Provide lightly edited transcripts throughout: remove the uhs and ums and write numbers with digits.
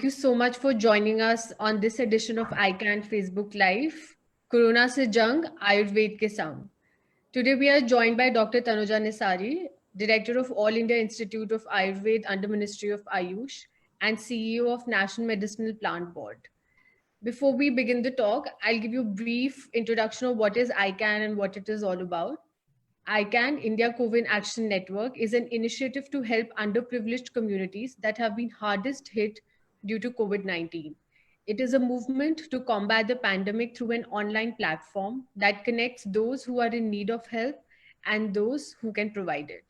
you so much for joining us on this edition of ICANN Facebook Live. Corona se jung, Ayurved ke sang. Today we are joined by Dr. Tanuja Nisari, Director of All India Institute of Ayurveda under Ministry of Ayush and CEO of National Medicinal Plant Board. Before we begin the talk, I'll give you a brief introduction of what is ICANN and what it is all about. ICANN, India COVID Action Network, is an initiative to help underprivileged communities that have been hardest hit due to COVID 19. It is a movement to combat the pandemic through an online platform that connects those who are in need of help and those who can provide it.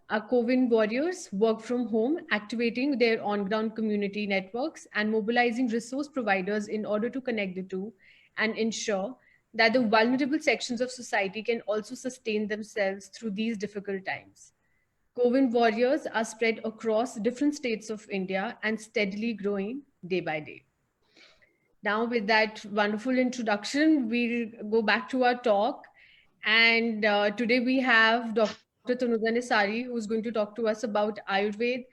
Our COVID warriors work from home, activating their on ground community networks and mobilizing resource providers in order to connect the two and ensure that the vulnerable sections of society can also sustain themselves through these difficult times. COVID warriors are spread across different states of India and steadily growing day by day. Now, with that wonderful introduction, we'll go back to our talk. And today we have Dr. Tanuja Nisari, who's going to talk to us about Ayurveda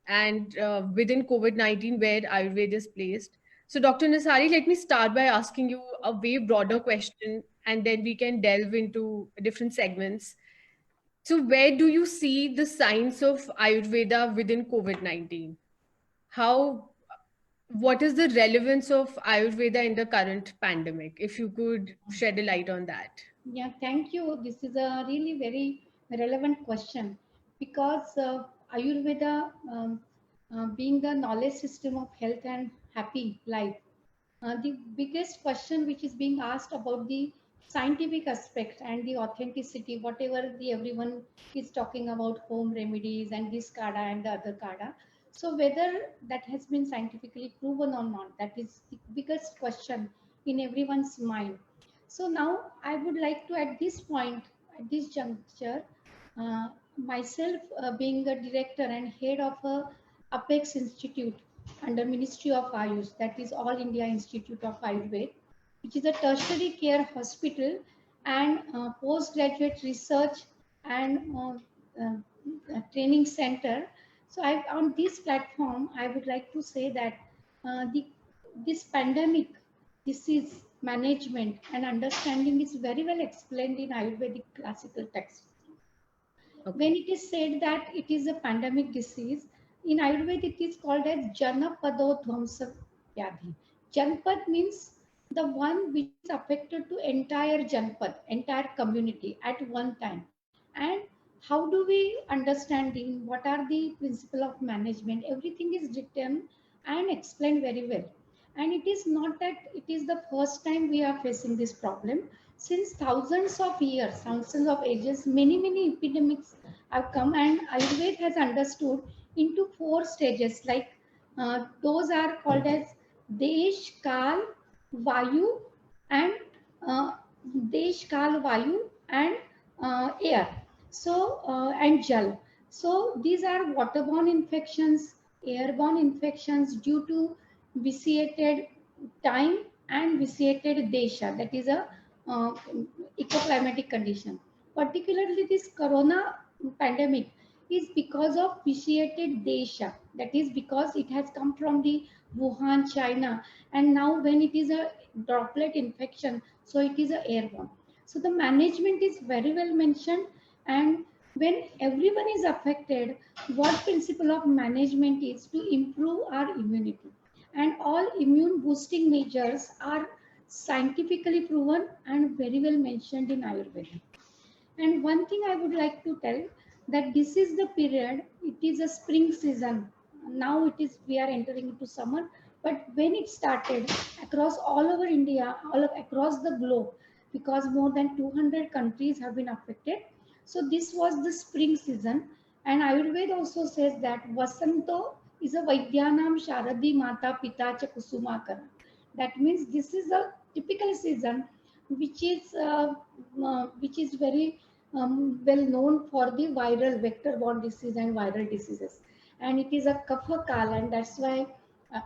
and within COVID 19, where Ayurveda is placed. So, Dr. Nisari, let me start by asking you a way broader question, and then we can delve into different segments. So, where do you see the science of Ayurveda within COVID 19? How what is the relevance of Ayurveda in the current pandemic? If you could shed a light on that. Yeah, thank you. This is a really very relevant question because Ayurveda, being the knowledge system of health and happy life, the biggest question which is being asked about the scientific aspect and the authenticity, whatever the everyone is talking about home remedies and this kada and the other kada. So whether that has been scientifically proven or not, that is the biggest question in everyone's mind. So now I would like to, at this point, at this juncture, myself being the director and head of a Apex Institute under Ministry of Ayush, that is All India Institute of Ayurveda, which is a tertiary care hospital and postgraduate research and training center. So on this platform, I would like to say that this pandemic disease management and understanding is very well explained in Ayurvedic classical texts. When Okay. it is said that it is a pandemic disease, in Ayurveda it is called as Janapado Dhvamsa Vyadhi. Janpad means the one which is affected to entire Janpad, entire community at one time. And how do we understanding what are the principle of management? Everything is written and explained very well. And it is not that it is the first time we are facing this problem. Since thousands of years, thousands of ages, many epidemics have come, and Ayurveda has understood into four stages. Like those are called as Desh, Kal, Vayu, and uh, Desh, Kal, Vayu, and air. So and Jal. So these are waterborne infections, airborne infections due to vitiated time and vitiated desha. That is a uh, ecoclimatic condition. Particularly this corona pandemic is because of vitiated desha. That is because it has come from the Wuhan, China, and now when it is a droplet infection, so it is a airborne. So the management is very well mentioned, and when everyone is affected, what principle of management is to improve our immunity, and all immune boosting measures are scientifically proven and very well mentioned in Ayurveda. And one thing I would like to tell that this is the period, it is a spring season. Now it is, we are entering into summer, but when it started across all over India, across the globe, because more than 200 countries have been affected. So this was the spring season. And Ayurveda also says that Vasanto is a Vaidyanam Sharadi Mata Pita Cha Kusumakara. That means this is a typical season which is very well known for the viral vector-borne disease and viral diseases. And it is a kapha kala, and that's why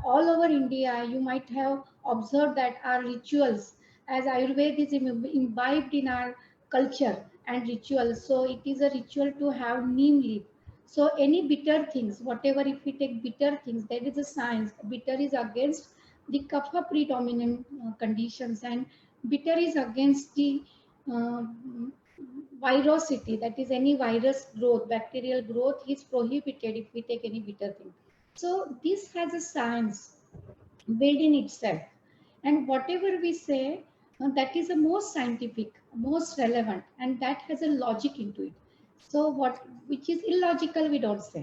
all over India you might have observed that our rituals, as Ayurveda is imbibed in our culture and rituals. So it is a ritual to have neem leaf. So any bitter things, whatever, if we take bitter things, there is a science. Bitter is against the kapha predominant conditions, and bitter is against the uh, virosity, that is any virus growth, bacterial growth is prohibited if we take any bitter thing. So this has a science built in itself, and whatever we say, that is the most scientific, most relevant, and that has a logic into it. So what which is illogical we don't say.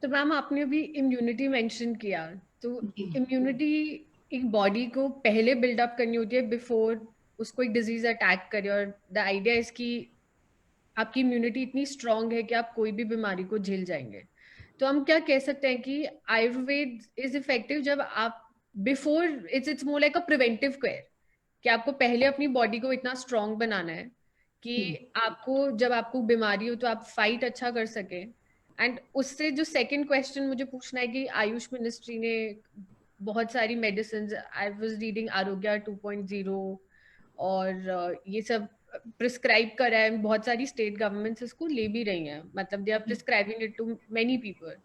तो ma'am आपने अभी immunity mention किया, तो immunity एक body को पहले buildup करनी होती है बिफोर उसको एक डिजीज अटैक करे, और द आइडिया इसकी आपकी इम्यूनिटी इतनी स्ट्रांग है कि आप कोई भी बीमारी को झेल जाएंगे। तो हम क्या कह सकते हैं कि आयुर्वेद इज इफेक्टिव जब आप before, it's more like a preventive care, कि आपको पहले अपनी बॉडी को इतना स्ट्रांग बनाना है कि आपको जब आपको बीमारी हो तो आप फाइट अच्छा कर सके। एंड उससे जो सेकंड क्वेश्चन मुझे पूछना है कि आयुष मिनिस्ट्री ने बहुत सारी मेडिसिन, आई वाज रीडिंग आरोग्य 2.0 और ये सब प्रिस्क्राइब करा है, बहुत सारी स्टेट गवर्नमेंट्स इसको ले भी रही हैं, मतलब they are prescribing it to many people,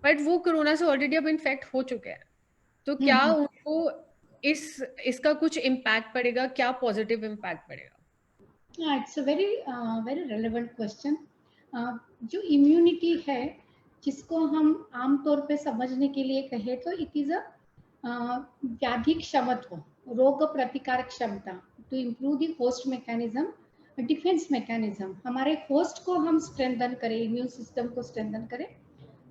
but वो कोरोना से ऑलरेडी अब इन्फेक्ट हो चुके हैं। तो क्या उनको इस इसका कुछ इम्पैक्ट पड़ेगा, क्या पॉजिटिव इम्पैक्ट पड़ेगा? It's a very very relevant question. जो इम्यूनिटी है, जिसको हम आमतौर पे समझने के लिए कहे तो इट इज अ व्याधि क्षमत्व, रोग प्रतिकार क्षमता, to improve the host mechanism, defence mechanism. हमारे होस्ट को हम स्ट्रेंथन करें, इम्यून सिस्टम को स्ट्रेंथन करें,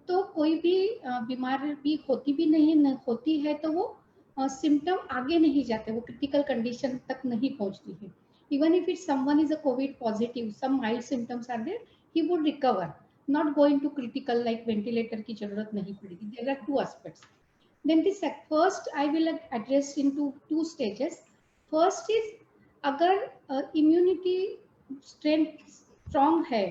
तो कोई भी बीमार भी होती भी नहीं होती है तो वो सिम्टम आगे नहीं जाते, वो क्रिटिकल कंडीशन तक नहीं पहुंचती है। Even if it someone is a covid positive, some mild symptoms are there, he would recover, not going to critical, like ventilator की जरूरत नहीं पड़ेगी। There are two aspects. Then the first I will address into two stages. First is, अगर immunity strength strong है,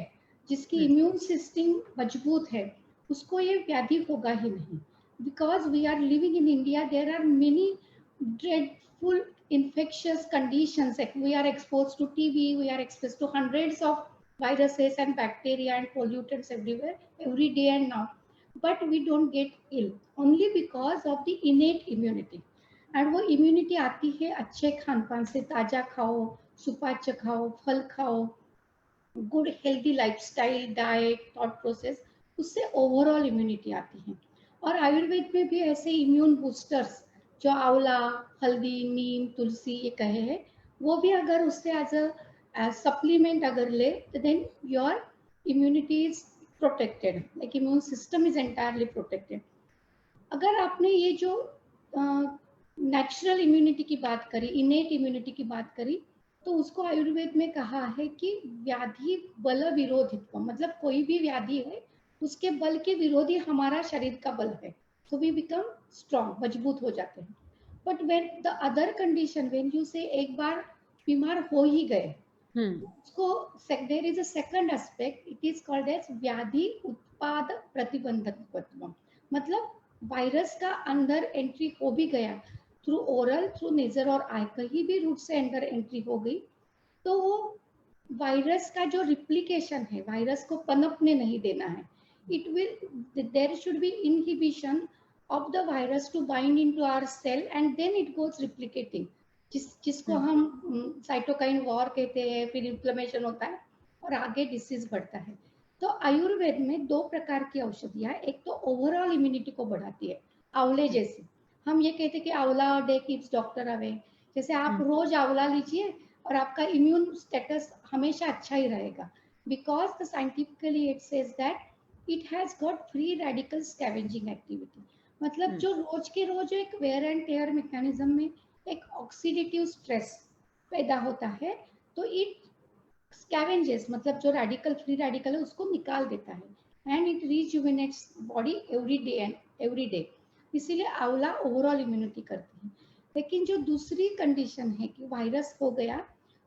जिसकी immune system मजबूत है, उसको ये व्याधि होगा ही नहीं। Because we are living in India, there are many dreadful infectious conditions, like we are exposed to TB, we are exposed to hundreds of viruses and bacteria and pollutants everywhere every day and now, but we don't get ill only because of the innate immunity. and वो immunity आती है अच्छे खान पान से, ताजा खाओ, सुपाच्य खाओ, फल खाओ, good healthy lifestyle, diet, thought process, उससे ओवरऑल इम्यूनिटी आती है। और आयुर्वेद में भी ऐसे इम्यून बूस्टर्स, जो आंवला, हल्दी, नीम, तुलसी ये कहे हैं, वो भी अगर उससे एज अ सप्लीमेंट अगर ले, तो then your immunity is protected, like immune system is entirely protected. अगर आपने ये जो नेचुरल इम्यूनिटी की बात करी, इनेट इम्यूनिटी की बात करी, तो उसको आयुर्वेद में कहा है कि व्याधि बल विरोधित्व, मतलब कोई भी व्याधि है उसके बल के विरोधी हमारा शरीर का बल है, तो वी बिकम स्ट्रॉन्ग, मजबूत हो जाते हैं। But when the other condition, when you say एक बार बीमार हो ही गए, उसको there is a second aspect, it is called as व्याधि उत्पाद प्रतिबंधकत्व। मतलब वायरस का अंदर एंट्री हो भी गया, थ्रू ओरल, थ्रू नेजर और आई, कहीं भी रूट से अंदर एंट्री हो गई, तो वो वायरस का जो रिप्लिकेशन है, वायरस को पनपने नहीं देना है। It will, there should be inhibition of the virus to bind into our cell and then it goes replicating, जिसको हम साइटोकाइन वॉर कहते हैं, फिर इन्फ्लेमेशन होता है और आगे डिसीज बढ़ता है। तो आयुर्वेद में दो प्रकार की औषधियां, एक तो ओवरऑल इम्यूनिटी को बढ़ाती है, आंवले जैसे, हम ये कहते हैं कि आंवला डे कीप्स डॉक्टर अवे, जैसे आप रोज आंवला लीजिए और आपका इम्यून स्टेटस हमेशा अच्छा ही रहेगा, because the scientifically it says that it has got free radical scavenging activity. मतलब जो रोज के रोज एक वेयर एंड टेयर मैकेनिज्म में एक ऑक्सीडेटिव स्ट्रेस पैदा होता है, तो इट स्कैवेंजेस, मतलब जो रेडिकल, फ्री रेडिकल है उसको निकाल देता है, and it rejuvenates body every day and every day. इसीलिए आंवला ओवरऑल इम्यूनिटी करती है। लेकिन जो दूसरी कंडीशन है कि वायरस हो गया,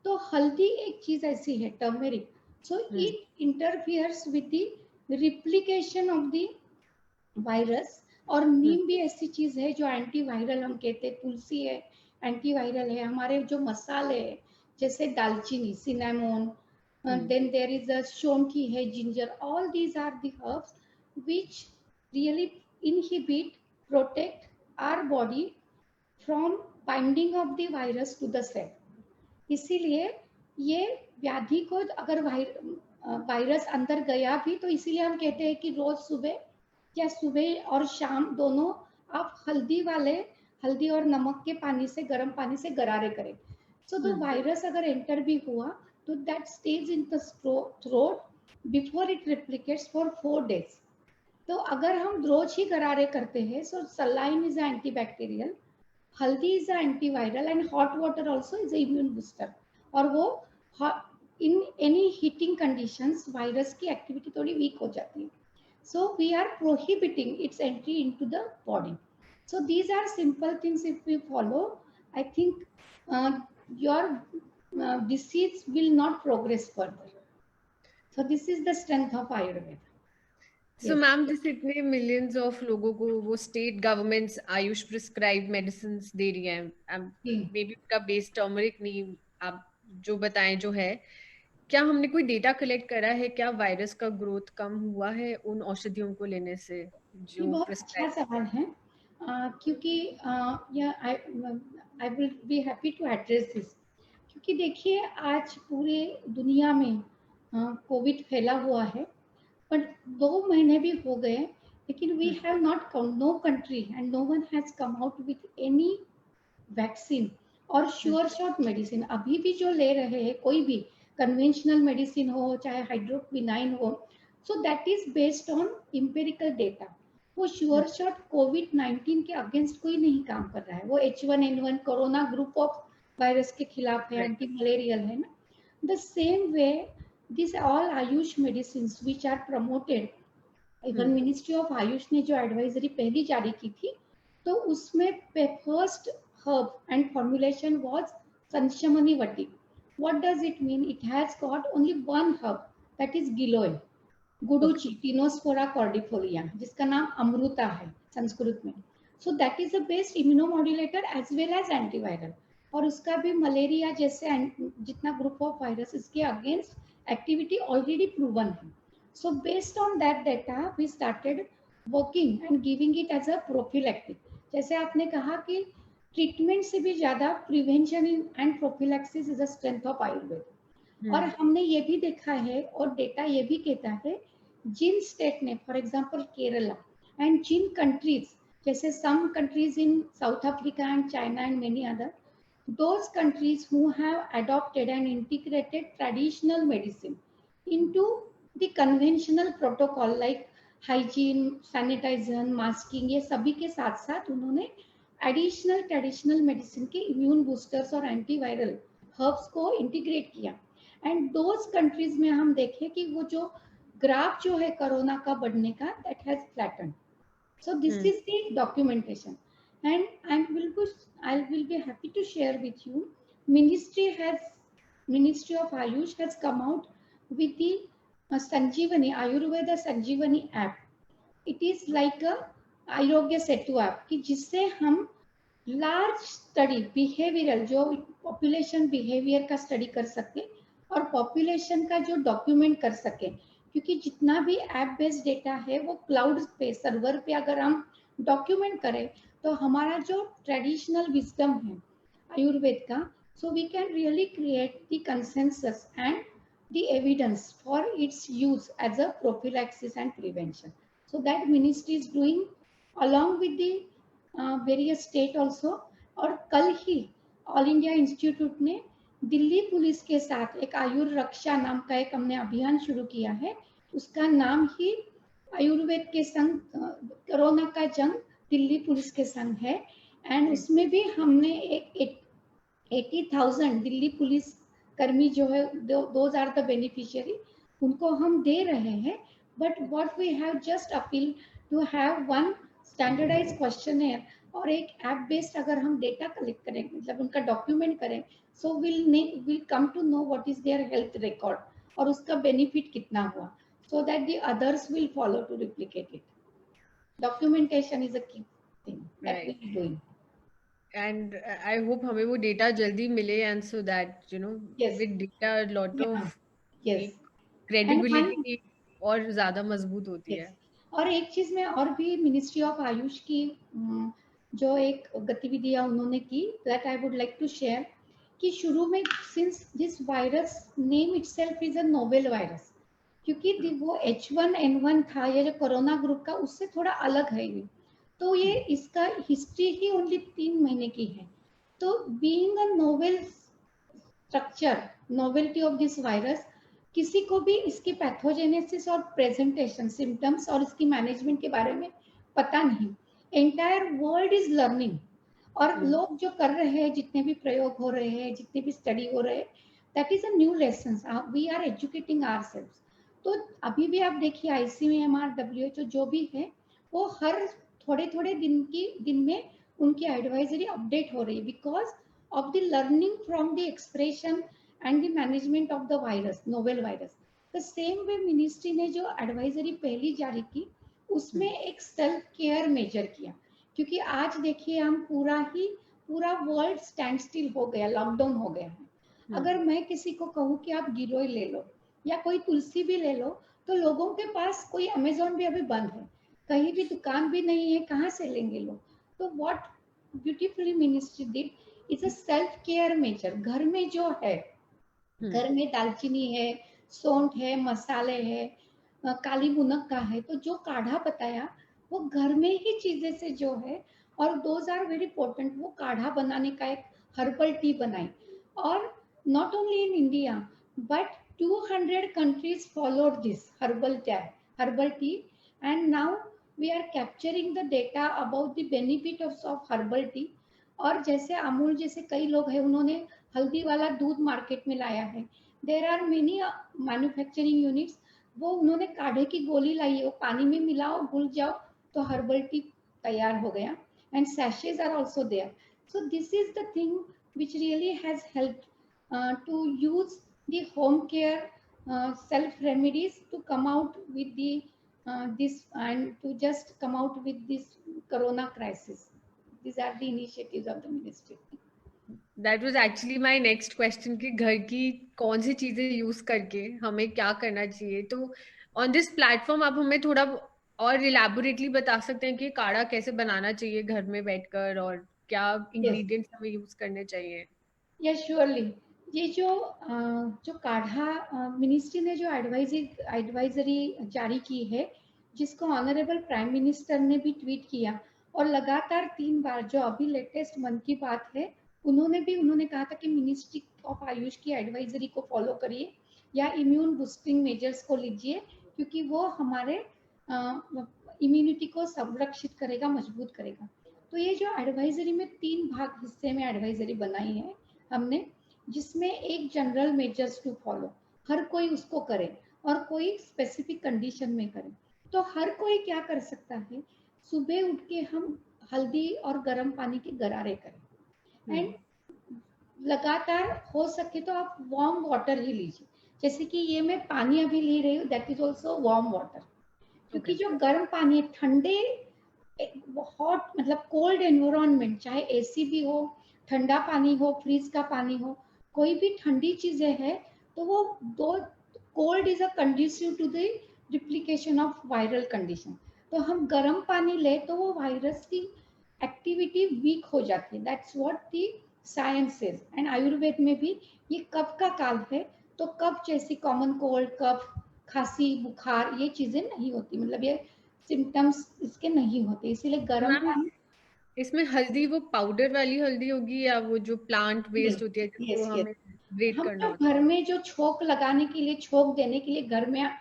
तो हल्दी एक चीज ऐसी है, turmeric, so it interferes with the replication of the virus. और नीम भी ऐसी चीज है जो एंटीवायरल, हम कहते हैं तुलसी है एंटीवायरल है। हमारे जो मसाले है, जैसे दालचीनी, cinnamon, Then there is a shonki hai, ginger. All these are the herbs which really inhibit, protect our body from binding of the virus to the cell. इसीलिए ये व्याधि को अगर वायरस अंदर गया भी तो इसीलिए हम कहते हैं कि रोज सुबह या सुबह और शाम दोनों आप हल्दी और नमक के पानी से, गर्म पानी से गरारे करें. सो द वायरस अगर एंटर भी हुआ तो that stage in the throat before it replicates for 4 days. तो अगर हम रोज ही गरारे करते हैं, सो सलाइन इज एंटीबैक्टीरियल, हल्दी is antiviral and hot water also is immune booster. और वो in any heating conditions virus की एक्टिविटी थोड़ी वीक हो जाती है. So we are prohibiting its entry into the body. So these are simple things. If we follow, I think your disease will not progress further. So this is the strength of Ayurveda. So ma'am, जैसे इतने millions of लोगों को वो state governments AYUSH prescribe medicine दे रही हैं, maybe उनका base turmeric नहीं, आप जो बताएं जो है, क्या हमने कोई डेटा कलेक्ट करा है, क्या वायरस का ग्रोथ कम हुआ है उन औषधियों को लेने से ये जो बहुत अच्छा प्रिस्क्राइब? सवाल है, क्योंकि I will be happy to address this. क्योंकि देखिए आज पूरे दुनिया में कोविड फैला हुआ है, पर 2 महीने भी हो गए, लेकिन we have not, no country and no one has come out with any vaccine और श्योर शॉट मेडिसिन. अभी भी जो ले रहे हैं, कोई भी कन्वेंशनल मेडिसिन हो चाहे हाइड्रोक्विनाइन हो, सो that is based on empirical data. वो श्योर शॉट कोविड-19 के अगेंस्ट कोई नहीं काम कर रहा है. वो H1N1 corona group of virus के खिलाफ है, एंटी मलेरियल है ना. The same way this all AYUSH medicine which are promoted, even ministry of AYUSH ने जो एडवाइजरी पहली जारी की थी, तो उसमें first herb and formulation was Sanshimani Vati. What does it mean? It has got only one herb, that is giloy, Guduchi, Tinospora cordifolia, जिसका नाम अमृता है संस्कृत में. So that is the best immunomodulator as well as antiviral. और उसका भी malaria जैसे जितना group of virus इसके अगेंस्ट एक्टिविटी ऑलरेडी प्रूवन है. So based on that data we started working and giving it as a prophylactic. जैसे आपने कहा कि ट्रीटमेंट से भी ज्यादा prevention and prophylaxis is a strength of Ayurveda. और हमने ये भी देखा है और डेटा ये भी कहता है, जिन स्टेट ने, फॉर एग्जांपल केरला एंड जिन कंट्रीज, जैसे some countries in South Africa and China and many other, those countries who have adopted and integrated traditional medicine into the conventional protocol like hygiene, sanitation, masking, ये सभी के साथ साथ उन्होंने additional traditional medicine के immune boosters और antiviral herbs को integrate किया. एंड दोज कंट्रीज में हम देखें कि वो जो ग्राफ जो है कोरोना का बढ़ने का, that has flatten. So this is the documentation and I will be happy to share with you. Ministry of Ayush has come out with the Sanjeevani, Ayurveda Sanjeevani app. It is like a Aarogya Setu app, कि जिससे हम large study behavioural, जो population behaviour का study कर सके और population का जो डॉक्यूमेंट कर सके. क्योंकि जितना भी ऐप बेस्ड डेटा है वो क्लाउड पे, सर्वर पे अगर हम डॉक्यूमेंट करें तो हमारा जो ट्रेडिशनल विजडम है आयुर्वेद का, so we can really create the consensus and the evidence for its use as a prophylaxis and prevention. So that ministry is doing along with the various state also. और कल ही all India institute ने Delhi police के साथ एक आयुर रक्षा नाम का एक हमने अभियान शुरू किया है. उसका नाम ही आयुर्वेद के संग कोरोना का जंग दिल्ली पुलिस के संग है. एंड उसमें भी हमने एक 80,000 दिल्ली पुलिस कर्मी जो है, दोज आर द बेनिफिशियरी, उनको हम दे रहे हैं. But what we have just appeal to have one standardise questioner और एक ऐप बेस्ड अगर हम डेटा कलेक्ट करें, मतलब उनका डॉक्यूमेंट करें, so will come to know what is their health record और उसका बेनिफिट कितना हुआ, so that the others will follow to replicate it. Documentation is a key thing that we are doing. And I hope हमें वो data जल्दी मिले, and so that you know, Yes. with data a lot Yeah. of yes एक and credibility और ज्यादा मजबूत होती yes है। और एक चीज में और भी मिनिस्ट्री ऑफ आयुष की जो एक गतिविधियां उन्होंने की that I would like to share कि शुरू में since this virus name itself is a novel virus क्योंकि वो H1N1 था या जो कोरोना ग्रुप का उससे थोड़ा अलग है ये तो ये इसका हिस्ट्री ही ओनली 3 महीने की है तो being a novel structure novelty of this virus किसी को भी इसकी पैथोजेनेसिस और प्रेजेंटेशन सिम्टम्स और इसकी मैनेजमेंट के बारे में पता नहीं एंटायर वर्ल्ड इज लर्निंग और लोग जो कर रहे हैं जितने भी प्रयोग हो रहे हैं जितने भी स्टडी हो रहे हैं that is a new lesson we are educating ourselves तो अभी भी आप देखिए ICMR WHO जो भी है वो हर थोड़े थोड़े दिन में उनकी एडवाइजरी अपडेट हो रही है because of the learning from the expression and the management of the virus, novel virus. The same way ministry ने जो advisory पहली जारी की उसमें एक सेल्फ केयर मेजर किया क्योंकि आज देखिए हम पूरा वर्ल्ड स्टैंड स्टिल हो गया लॉकडाउन हो गया है अगर मैं किसी को कहूँ कि आप गिरोय ले लो या कोई तुलसी भी ले लो तो लोगों के पास कोई अमेजोन भी अभी बंद है कहीं भी दुकान भी नहीं है कहाँ से लेंगे लोग तो what beautifully ministry did is a self care measure घर में जो है घर में दालचीनी है सौंठ है मसाले है काली मुनक का है तो जो काढ़ा बताया वो घर में ही चीजें से जो है और दोज आर वेरी इंपॉर्टेंट वो काढ़ा बनाने का एक हर्बल टी बनाई और not only in India but 200 countries followed this herbal tea and now we are capturing the data about the benefit of herbal tea और जैसे अमूल जैसे कई लोग हैं उन्होंने हल्दी वाला दूध मार्केट में लाया है there are many manufacturing units वो उन्होंने काढ़े की गोली लाई है वो पानी में मिलाओ घुल जाओ तो हर्बल टी तैयार हो गया एंड सैशेज are also there so this is the thing which really has help to use the home care self remedies to come out with the this and to just come out with this corona crisis these are the initiatives of the ministry that was actually my next question कि घर की कौन सी चीजें use करके हमें क्या करना चाहिए तो ऑन दिस प्लेटफॉर्म आप हमें थोड़ा और इलैबोरेटली बता सकते हैं कि काढ़ा कैसे बनाना चाहिए घर में बैठकर और क्या yes इंग्रेडिएंट्स हमें यूज करने चाहिए। yes surely ये जो काढ़ा मिनिस्ट्री ने जो एडवाइजरी जारी की है जिसको ऑनरेबल प्राइम मिनिस्टर ने भी ट्वीट किया और लगातार 3 बार जो अभी लेटेस्ट मन की बात है उन्होंने कहा था कि मिनिस्ट्री ऑफ आयुष की एडवाइजरी को फॉलो करिए या इम्यून बूस्टिंग मेजर्स को लीजिए क्योंकि वो हमारे इम्यूनिटी को संरक्षित करेगा मजबूत करेगा तो ये जो एडवाइजरी में 3 भाग हिस्से में एडवाइजरी बनाई है हमने जिसमें एक जनरल मेजर्स टू फॉलो हर कोई उसको करे और कोई स्पेसिफिक कंडीशन में करे तो हर कोई क्या कर सकता है सुबह उठ के हम हल्दी और गर्म पानी के गरारे करें एंड लगातार हो सके तो आप वार्म वाटर ही लीजिए जैसे कि ये मैं पानी अभी ले रही हूँ that is also warm water क्योंकि जो गर्म पानी ठंडे हॉट मतलब कोल्ड एनवायरनमेंट चाहे एसी भी हो ठंडा पानी हो फ्रिज का पानी हो कोई भी ठंडी चीजें है तो वो दो cold is a conducive to the replication of viral condition तो हम गर्म पानी ले तो वो वायरस की एक्टिविटी वीक हो जाती है that's what the science is and Ayurveda में भी ये कफ का काल है तो कफ जैसी कॉमन कोल्ड कफ खांसी बुखार ये चीजें नहीं होती मतलब ये सिम्टम्स इसके नहीं होते इसीलिए गर्म मैम पानी इसमें हल्दी वो पाउडर वाली हल्दी होगी या वो जो प्लांट बेस्ड होती है जिसको यस यस हमें ग्रेट हम करना जो होता घर में जो छोक लगाने के लिए छोक देने के लिए घर में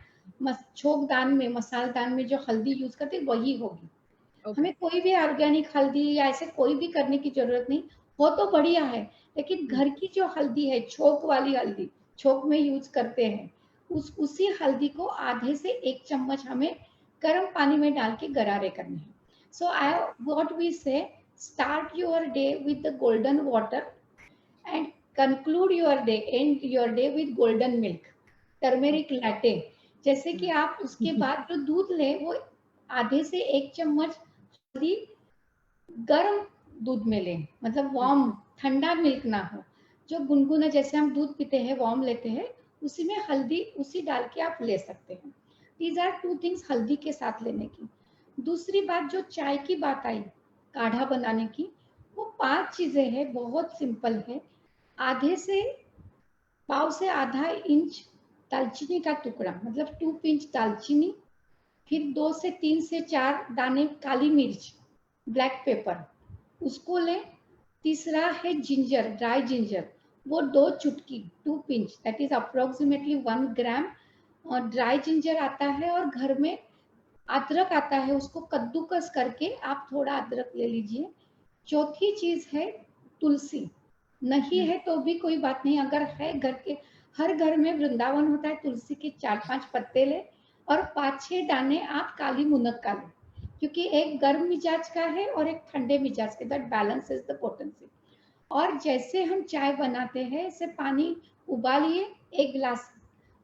छोकदान में मसालदान में जो हल्दी यूज करते हैं वही होगी है। ओके। हमें कोई भी ऑर्गेनिक हल्दी या ऐसे कोई भी करने की जरूरत नहीं हो तो बढ़िया है लेकिन घर की जो हल्दी है छोक वाली हल्दी छोक में यूज करते हैं उसी हल्दी को आधे से 1 चम्मच हमें गर्म पानी में डाल के गरारे करने हैं सो आई व्हाट वी से start your day with the golden water and conclude your day and your day with golden milk turmeric latte जैसे कि आप उसके बाद जो दूध ले वो आधे से 1 चम्मच हल्दी गर्म दूध में लें मतलब वार्म ठंडा मिल्क ना हो जो गुनगुना जैसे हम दूध पीते हैं वार्म लेते हैं उसी में हल्दी उसी डाल के आप ले सकते हैं। दीज आर टू थिंग्स हल्दी के साथ लेने की। दूसरी बात जो चाय की बात आई काढ़ा बनाने की, वो 5 चीजें हैं, बहुत सिंपल है। आधे से पाव से आधा इंच दालचीनी का टुकड़ा, मतलब 2 पिंच दालचीनी, फिर 2 से 3 से 4 दाने काली मिर्च, ब्लैक पेपर, उसको लें। तीसरा है जिंजर, ड्राई जिंजर, वो 2 चुटकी, 2 पिंच, दैट इज अप्रोक्सीमेटली 1 ग्राम। और ड्राई जिंजर आता है, और घर में अदरक आता है, उसको कद्दूकस करके आप थोड़ा अदरक ले लीजिए। चौथी चीज है तुलसी। नहीं है तो भी कोई बात नहीं, अगर है घर के, हर घर में वृंदावन होता है, तुलसी के 4-5 पत्ते ले, और 5-6 दाने आप काली मुनक का लें, क्योंकि एक गर्म मिजाज का है और एक ठंडे मिजाज का, दैट बैलेंसेस द पोटेंसी। और जैसे हम चाय बनाते हैं, ऐसे पानी उबालिए 1 गिलास,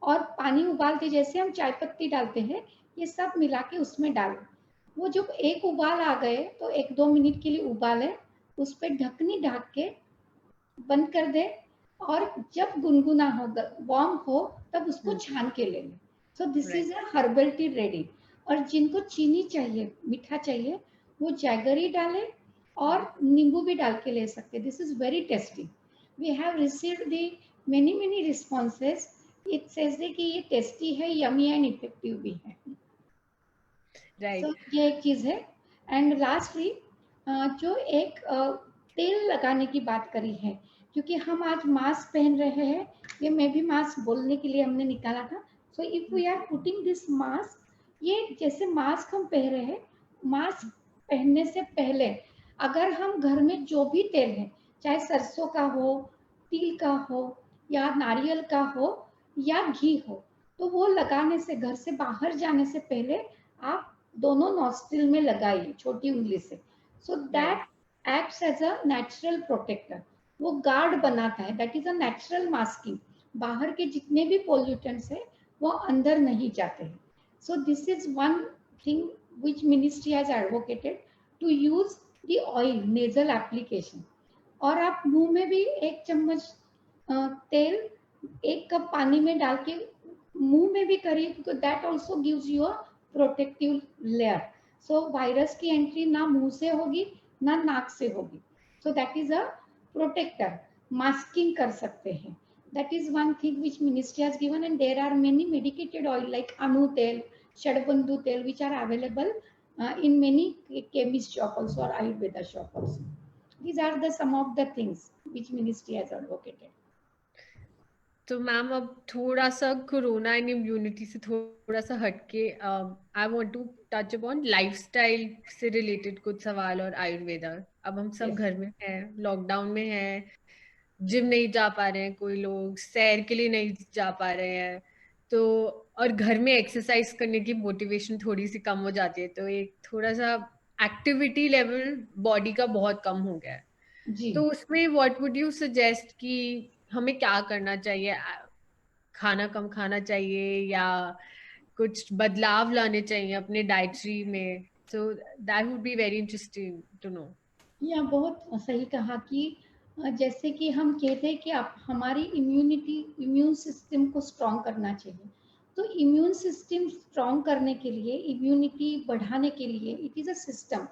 और पानी उबालते जैसे हम चाय पत्ती डालते हैं, ये सब मिला के उसमें डालें। वो जब एक उबाल आ गए तो 1-2 मिनट के लिए उबालें, उस पर ढकनी ढक के बंद कर दे, और जब गुनगुना हो, वार्म हो, तब उसको छान के ले लें। सो this is a herbal tea ready. और जिनको चीनी चाहिए, मीठा चाहिए, वो जैगरी डालें, और नींबू भी डाल के ले सकते। This is very tasty. We have received the many responses. It says कि ये टेस्टी है, यमी एंड इफेक्टिव भी है। राइट। ये एक चीज है। एंड लास्टली जो एक तेल लगाने की बात करी है, क्योंकि हम आज मास्क पहन रहे हैं, ये मैं भी मास्क बोलने के लिए हमने निकाला था। So if we are putting this mask, ये जैसे मास्क हम पहन रहे हैं, मास्क पहनने से पहले अगर हम घर में जो भी तेल है, चाहे सरसों का हो, तिल का हो, या नारियल का हो, या घी हो, तो वो लगाने से, घर से बाहर जाने से पहले आप दोनों नॉस्ट्रिल में लगाइए छोटी उंगली से। So that acts as a natural protector. वो गार्ड बनाता है, that is a natural masking. बाहर के जितने भी पोल्यूटेंट्स है वो अंदर नहीं जाते हैं। So this is one thing which ministry has advocated, to use the oil nasal application. और आप मुंह में भी 1 चम्मच तेल 1 कप पानी में डाल के मुंह में भी करिए, क्योंकि that also gives you a protective layer. So virus की एंट्री ना मुंह से होगी ना नाक से होगी। So that is a protector. Masking कर सकते हैं। That is one thing which ministry has given. And there are many medicated oil like अणु तेल, षडबंधु तेल, which are available in many chemist shop also, or ayurveda shop also. These are the some of the things which ministry has advocated. तो ma'am अब थोड़ा सा corona and immunity से थोड़ा सा हटके I want to touch upon lifestyle से related कुछ सवाल और आयुर्वेदा। अब हम सब Yes. घर में हैं, लॉकडाउन में हैं, जिम नहीं जा पा रहे हैं, कोई लोग सैर के लिए नहीं जा पा रहे हैं, तो और घर में एक्सरसाइज करने की मोटिवेशन थोड़ी सी कम हो जाती है, तो एक थोड़ा सा एक्टिविटी लेवल बॉडी का बहुत कम हो गया है। जी तो उसमें व्हाट वुड यू सजेस्ट कि हमें क्या करना चाहिए? खाना कम खाना चाहिए या कुछ बदलाव लाने चाहिए अपने डाइटरी में? So that would be very interesting to know. या बहुत सही कहा कि जैसे कि हम कहते हैं कि आप हमारी इम्यूनिटी, इम्यून सिस्टम को स्ट्रॉन्ग करना चाहिए। तो इम्यून सिस्टम स्ट्रॉन्ग करने के लिए, इम्यूनिटी बढ़ाने के लिए, इट इज अ सिस्टम।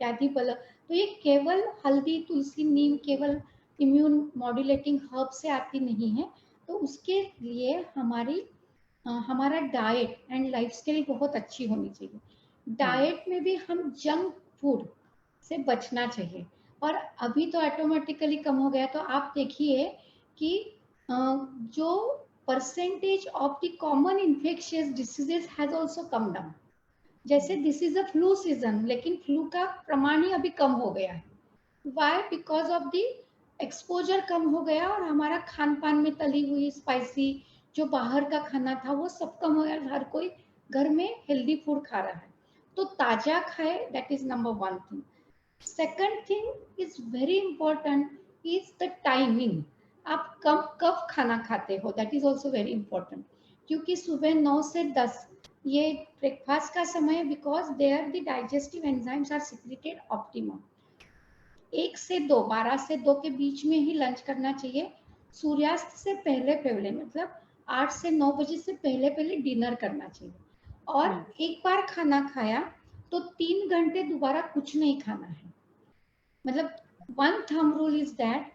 व्याधि बल, तो ये केवल हल्दी, तुलसी, नीम केवल इम्यून मॉड्यूलेटिंग हर्ब से आती नहीं है। तो उसके लिए हमारा डाइट एंड लाइफस्टाइल बहुत अच्छी होनी चाहिए। डाइट में भी हम जंक फूड से बचना चाहिए। और अभी तो ऑटोमेटिकली कम हो गया। तो आप देखिए कि जो percentage of the common infectious diseases has also come down. जैसे this is a flu season, लेकिन फ्लू का प्रमाण ही अभी कम हो गया है। Why? Because of the exposure कम हो गया, और हमारा खान पान में तली हुई स्पाइसी, जो बाहर का खाना था वो सब कम हो गया। हर कोई घर में हेल्दी फूड खा रहा है। तो ताजा खाए, that is number 1 thing. Second thing is very important, is the timing. आप कब कब खाना खाते हो, that is also very important. क्योंकि सुबह 9 से 10 ये ब्रेकफास्ट का समय, because there the digestive enzymes are secreted optimum. 1 से 2, 12 से 2 के बीच में ही लंच करना चाहिए। सूर्यास्त से पहले पहले, मतलब 8 से 9 बजे से पहले पहले डिनर करना चाहिए। और एक बार खाना खाया तो 3 घंटे दोबारा कुछ नहीं खाना है। मतलब one thumb rule is that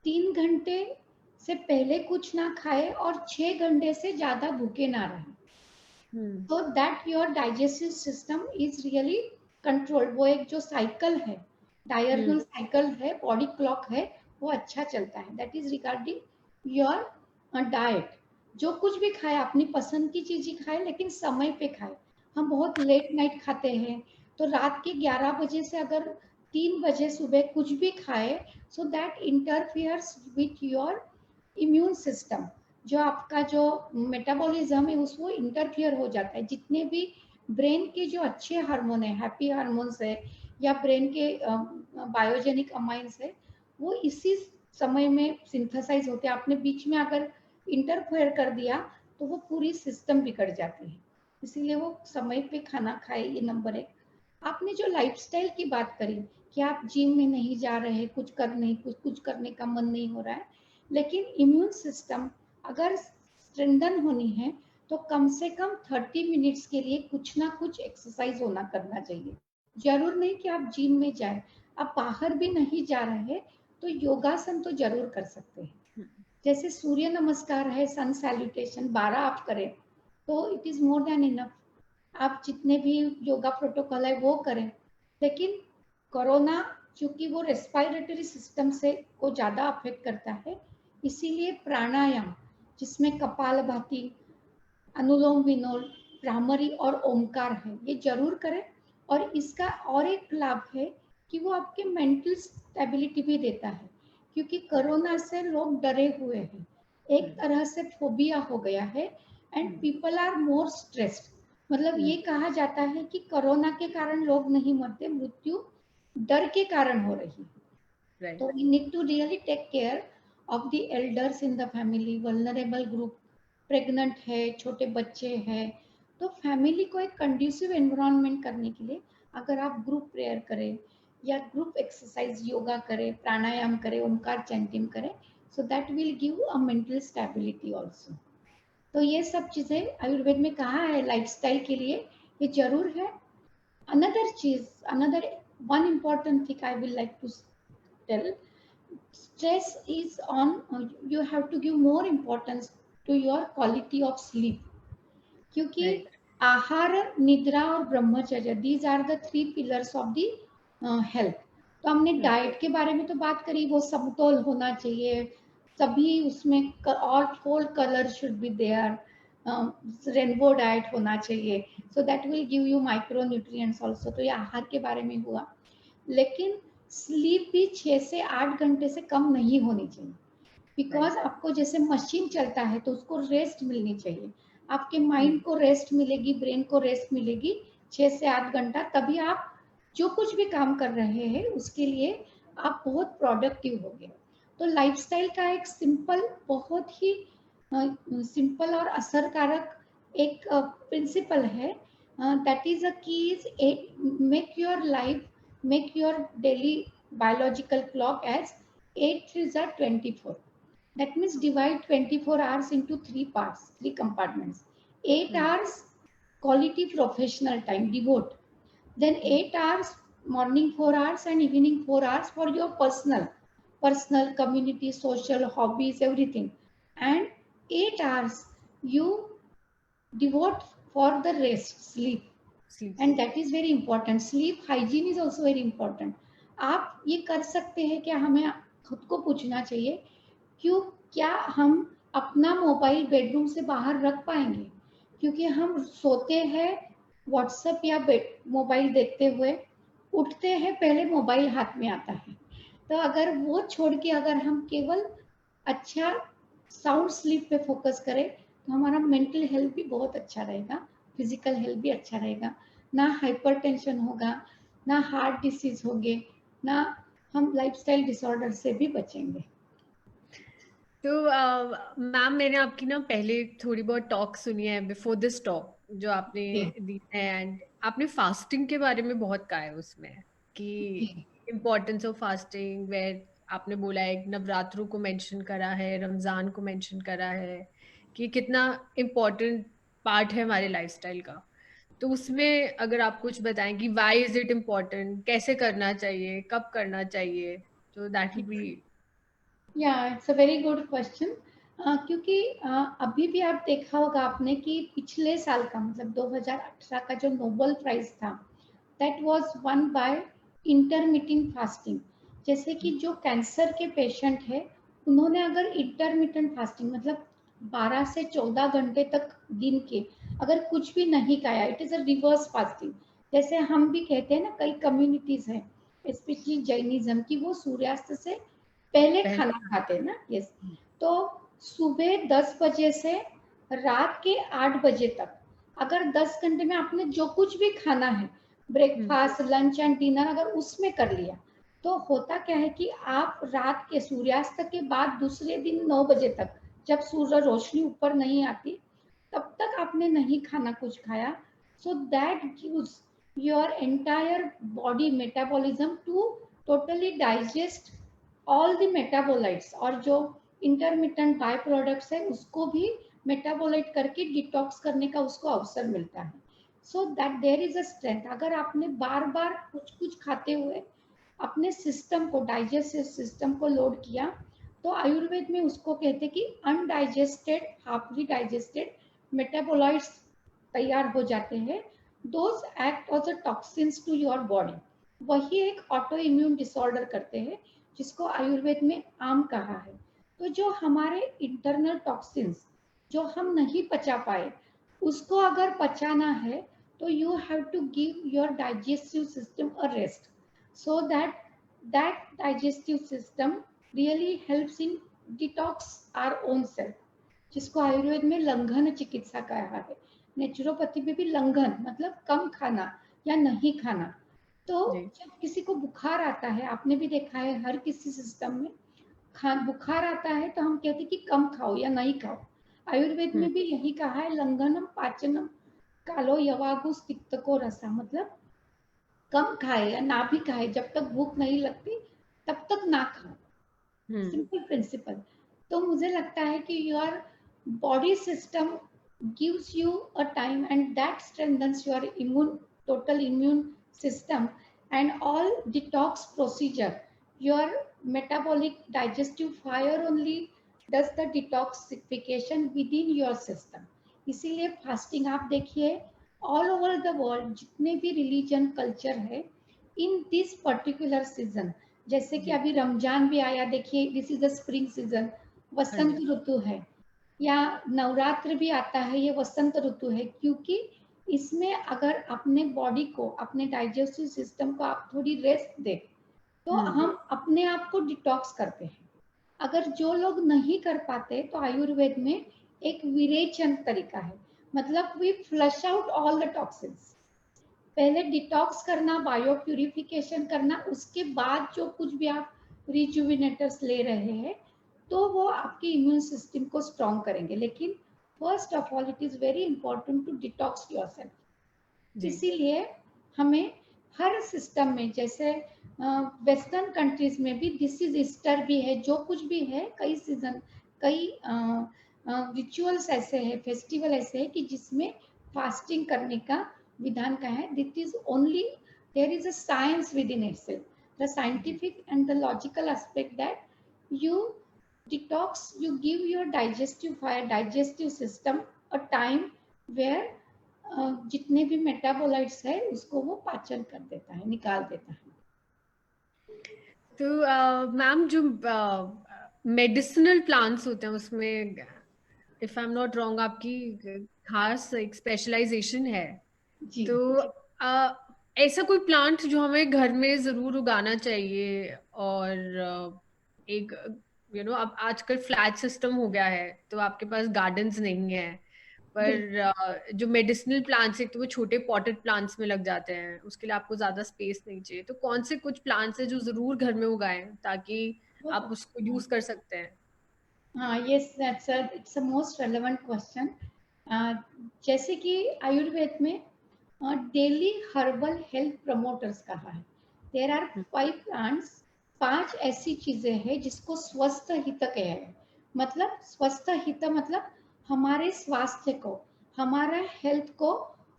3 घंटे से पहले कुछ ना खाए और 6 घंटे से ज्यादा भूखे ना रहे, so that your digestive system is really controlled। वो एक जो साइकिल है, डायरनल साइकिल है, बॉडी क्लॉक है, वो अच्छा चलता है। That is regarding your diet. जो कुछ भी खाए अपनी पसंद की चीज ही खाए, लेकिन समय पे खाए। हम बहुत लेट नाइट खाते हैं, तो रात के 11 बजे से अगर 3 बजे सुबह कुछ भी खाए, so that interferes with your immune system. जो आपका जो मेटाबॉलिज्म है उसको इंटरफियर हो जाता है। जितने भी ब्रेन के जो अच्छे हार्मोन है, हैप्पी हार्मोन्स है, या ब्रेन के बायोजेनिक अमाइंस है, वो इसी समय में सिंथेसाइज होते हैं। आपने बीच में अगर इंटरफेयर कर दिया तो वो पूरी सिस्टम बिगड़ जाती है। इसीलिए वो समय पे खाना खाए, ये नंबर 1। आपने जो लाइफस्टाइल की बात करी कि आप जिम में नहीं जा रहे, कुछ करने का मन नहीं हो रहा है, लेकिन इम्यून सिस्टम अगर स्ट्रेंथन होनी है तो कम से कम 30 मिनट्स के लिए कुछ ना कुछ एक्सरसाइज होना करना चाहिए। जरूर नहीं कि आप जिम में जाए, आप बाहर भी नहीं जा रहे तो योगासन तो जरूर कर सकते हैं। जैसे सूर्य नमस्कार है, सन सैल्यूटेशन 12 आप करें तो it is more than enough. आप जितने भी योगा प्रोटोकॉल है वो करें। लेकिन कोरोना चूंकि वो रेस्पिरेटरी सिस्टम से को ज्यादा अफेक्ट करता है, इसीलिए प्राणायाम जिसमें कपालभाति, अनुलोम विलोम, भ्रामरी और ओमकार है, ये जरूर करें। और इसका और एक लाभ है कि वो आपके मेंटल स्टेबिलिटी भी देता है, क्योंकि कोरोना से लोग डरे हुए हैं, एक तरह से फोबिया हो गया है, and people are more stressed. मतलब ये कहा जाता है कि कोरोना के कारण लोग नहीं मरते, मृत्यु डर के कारण हो रही है। तो we need to really take care of the elders in the family, vulnerable group, pregnant है, छोटे बच्चे हैं। तो फैमिली को एक कंड्यूसिव एनवायरनमेंट करने के लिए अगर आप ग्रुप प्रेयर करें या ग्रुप एक्सरसाइज योगा करें, प्राणायाम करें, ओमकार चैंटिंग करें, सो that will give a mental stability also. तो ये सब चीजें आयुर्वेद में कहा है लाइफस्टाइल के लिए, ये जरूर है। अनदर चीज, another one important thing I will like to tell, stress is on, you have to give more importance to your quality of sleep। क्योंकि आहार, निद्रा और ब्रह्मचर्य, these are the 3 pillars of the health. तो हमने diet के बारे में तो बात करी, वो समतोल होना चाहिए, सभी उसमें all 4 colour should be there, rainbow diet होना चाहिए, so that will give you micro nutrients also. तो ये आहार के बारे में हुआ। लेकिन स्लीप भी 6 से 8 घंटे से कम नहीं होनी चाहिए, बिकॉज आपको जैसे मशीन चलता है तो उसको रेस्ट मिलनी चाहिए। आपके माइंड को रेस्ट मिलेगी, ब्रेन को रेस्ट मिलेगी 6 से 8 घंटा, तभी आप जो कुछ भी काम कर रहे हैं उसके लिए आप बहुत प्रोडक्टिव होंगे। तो लाइफस्टाइल का एक सिंपल, बहुत ही सिंपल और असरकारक एक प्रिंसिपल है, दैट इज अ की is make your life, make your daily biological clock as 8 3s are 24। That means divide 24 hours into 3 parts, 3 compartments। 8 hours quality professional time, devote, then 8 hours morning, 4 hours and evening 4 hours for your personal community, social, hobbies, everything, and 8 hours you devote for the rest, sleep। And that is very important. Sleep hygiene is also very important. आप ये कर सकते हैं क्या, हमें खुद को पूछना चाहिए, क्यों, क्या हम अपना मोबाइल बेडरूम से बाहर रख पाएंगे? क्योंकि हम सोते हैं व्हाट्सएप या मोबाइल देखते हुए, उठते हैं पहले मोबाइल हाथ में आता है। तो अगर वो छोड़ के अगर हम केवल अच्छा साउंड स्लीप पे फोकस करें तो हमारा मेंटल हेल्थ भी बहुत अच्छा रहेगा, फिजिकल हेल्थ भी अच्छा रहेगा, ना हाइपरटेंशन होगा, ना हार्ट डिसीज होंगे, ना हम लाइफस्टाइल डिसऑर्डर से भी बचेंगे। तो मैम, मैंने आपकी ना पहले थोड़ी बहुत टॉक सुनी है बिफोर दिस टॉक जो आपने दी है, एंड आपने फास्टिंग के बारे में बहुत कहा है उसमें कि इम्पोर्टेंस ऑफ फास्टिंग, वेयर आपने बोला है नवरात्रों को मेंशन करा है, रमजान को मेंशन करा है, कि कितना इम्पोर्टेंट पार्ट है हमारे लाइफस्टाइल का। तो उसमें अगर आप कुछ बताएं कि व्हाई इज इट इम्पोर्टेंट, कैसे करना चाहिए, कब करना चाहिए, तो दैट विल बी। या it's a very good question. क्योंकि अभी भी आप देखा होगा आपने कि पिछले साल का मतलब 2018 का जो नोबेल प्राइज था that was one by intermittent fasting. जैसे कि जो कैंसर के पेशेंट है उन्होंने अगर इंटरमिटेंट फास्टिंग मतलब 12 से 14 घंटे तक दिन के अगर कुछ भी नहीं खाया, it is a reverse fasting. जैसे हम भी कहते हैं ना, कई कम्युनिटीज हैं स्पेशली जैनिज्म की, वो सूर्यास्त से पहले पहले। खाना खाते हैं ना। यस। तो सुबह 10 बजे से रात के 8 बजे तक अगर 10 घंटे में आपने जो कुछ भी खाना है, हम्म। ब्रेकफास्ट लंच एंड डिनर, अगर उसमें कर लिया तो होता क्या है कि आप रात के सूर्यास्त के बाद दूसरे दिन 9 बजे तक जब सूर्य रोशनी ऊपर नहीं आती तब तक आपने नहीं खाना कुछ खाया। So that gives your entire body metabolism to totally digest all the metabolites, और जो इंटरमिटेंट बाय प्रोडक्ट्स है उसको भी मेटाबोलाइट करके डिटॉक्स करने का उसको अवसर मिलता है। So that there is a strength. अगर आपने बार बार कुछ कुछ खाते हुए अपने सिस्टम को, डाइजेस्टिव सिस्टम को लोड किया, तो आयुर्वेद में उसको कहते हैं कि अनडाइजेस्टेड हाफली डाइजेस्टेड मेटाबोलाइट्स तैयार हो जाते हैं। Those act as a toxins to your body. वही एक ऑटो इम्यून डिसऑर्डर करते हैं जिसको आयुर्वेद में आम कहा है। तो जो हमारे इंटरनल टॉक्सिन्स जो हम नहीं पचा पाए उसको अगर पचाना है तो you have to give your digestive system a rest, so that digestive system really helps in detox our own self, जिसको आयुर्वेद में लंघन चिकित्सा कहा है। नेचुरोपैथी में भी लंघन मतलब कम खाना या नहीं खाना। तो जी। जब किसी को बुखार आता है, आपने भी देखा है हर किसी सिस्टम में बुखार आता है तो हम कहते हैं कि कम खाओ या नहीं खाओ। आयुर्वेद हम्म। में भी यही कहा है, लंघनम पाचनम कालो यवागु तिक्त को रसा, मतलब कम खाए या ना भी खाए, जब तक भूख नहीं लगती तब तक ना खाओ। हम्म। Simple principle. तो मुझे लगता है कि your body system gives you a time and that strengthens your immune, total immune system and all detox procedure. Your metabolic digestive fire only does the detoxification within your system. इसीलिए fasting आप देखिए all over the world जितने भी religion culture है, in this particular season, जैसे कि जी। अभी रमजान भी आया, देखिए this is the spring season, हाँ वसंत जी। ऋतु है, या नवरात्र भी आता है, ये वसंत ऋतु है। क्योंकि इसमें अगर अपने बॉडी को, अपने डाइजेस्टिव सिस्टम को आप थोड़ी रेस्ट दे तो हम्म। हम अपने आप को डिटॉक्स करते हैं। अगर जो लोग नहीं कर पाते तो आयुर्वेद में एक विरेचन तरीका है, मतलब we flush out all the toxins. पहले डिटॉक्स करना, बायो प्यूरिफिकेशन करना, उसके बाद जो कुछ भी आप रिजुविनेटर्स ले रहे हैं तो वो आपकी इम्यून सिस्टम को स्ट्रॉन्ग करेंगे। लेकिन first of all it is very important to detox yourself. जी। इसीलिए हमें हर सिस्टम में, जैसे वेस्टर्न कंट्रीज में भी दिस इज ईस्टर भी है, जो कुछ भी है, कई सीजन, कई रिचुअल्स ऐसे हैं, फेस्टिवल ऐसे हैं कि जिसमें फास्टिंग करने का विधान का है। This is only there is a science within itself, the scientific and the logical aspect that you detox, you give your digestive fire, digestive system a time where जितने भी मेटाबोलाइट्स है उसको वो पाचन कर देता है, निकाल देता है। तो मैम जो मेडिसिनल प्लांट्स होते हैं उसमें, if I am not wrong, आपकी खास एक स्पेशलाइजेशन है। जी। तो ऐसा कोई प्लांट जो हमें घर में जरूर उगाना चाहिए, और एक अब आजकल फ्लैट सिस्टम हो गया है तो आपके पास गार्डन्स नहीं है, पर बिल्कुल। जो मेडिसिनल प्लांट्स है तो वो छोटे पॉटेड प्लांट्स में लग जाते हैं, उसके लिए आपको ज्यादा स्पेस नहीं चाहिए। तो कौन से कुछ प्लांट्स है जो जरूर घर में उगाएं ताकि आप उसको यूज कर सकते हैं? हाँ, yes, that's it's a most relevant question. जैसे कि आयुर्वेद में डेली हर्बल हेल्थ प्रमोटर्स कहा है। देर आर 5 प्लांट्स, 5 ऐसी चीजें हैं जिसको स्वस्थ हित कहे हैं। मतलब स्वस्थ हित मतलब हमारे स्वास्थ्य को, हमारा हेल्थ को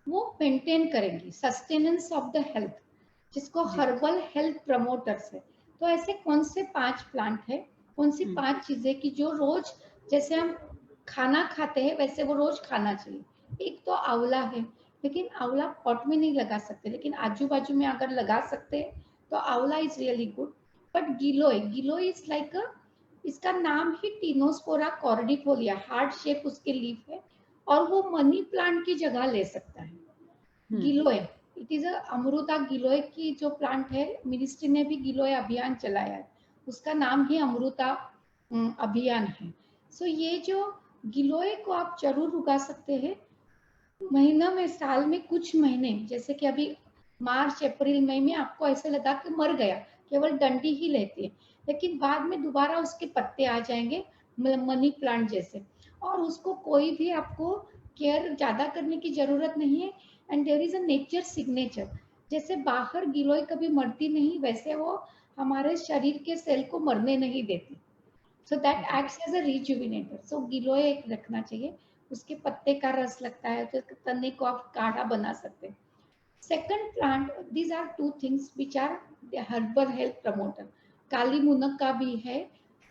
वो मेंटेन करेंगी, सस्टेनेंस ऑफ द हेल्थ, जिसको जी हर्बल हेल्थ प्रमोटर्स है। तो ऐसे कौन से 5 प्लांट है, कौन सी 5 चीजें कि जो रोज जैसे हम खाना खाते हैं वैसे वो रोज खाना चाहिए। एक तो आंवला है, लेकिन आंवला पॉट में नहीं लगा सकते, लेकिन आजू बाजू में अगर लगा सकते हैं तो आंवला is really good. But giloy, giloy is like अ, इसका नाम ही टीनोस्पोरा कॉर्डिफोलिया, हार्ट शेप उसके लीफ है, और वो मनी प्लांट की जगह ले सकता है। गिलोय, इट इज अमृता गिलोय की जो प्लांट है, मिनिस्ट्री ने भी गिलोय अभियान चलाया है, उसका नाम ही अमृता अभियान है। सो ये जो गिलोय को आप जरूर उगा सकते हैं। महीना में, साल में कुछ महीने, जैसे कि अभी मार्च अप्रैल मई में आपको ऐसे लगा कि मर गया, केवल डंडी ही लेती है, लेकिन बाद में दोबारा उसके पत्ते आ जाएंगे, मनी प्लांट जैसे, और उसको कोई भी आपको केयर ज्यादा करने की जरूरत नहीं है। And there is a nature signature, जैसे बाहर गिलोय कभी मरती नहीं, वैसे वो हमारे शरीर के सेल को मरने नहीं देती। So that acts as a rejuvenator. So गिलोय एक रखना चाहिए, उसके पत्ते का रस लगता है, तो तने को आप काढ़ा बना सकते हैं। Second plant, these are two things which are herbal health promoter. काली मुनक्का भी है,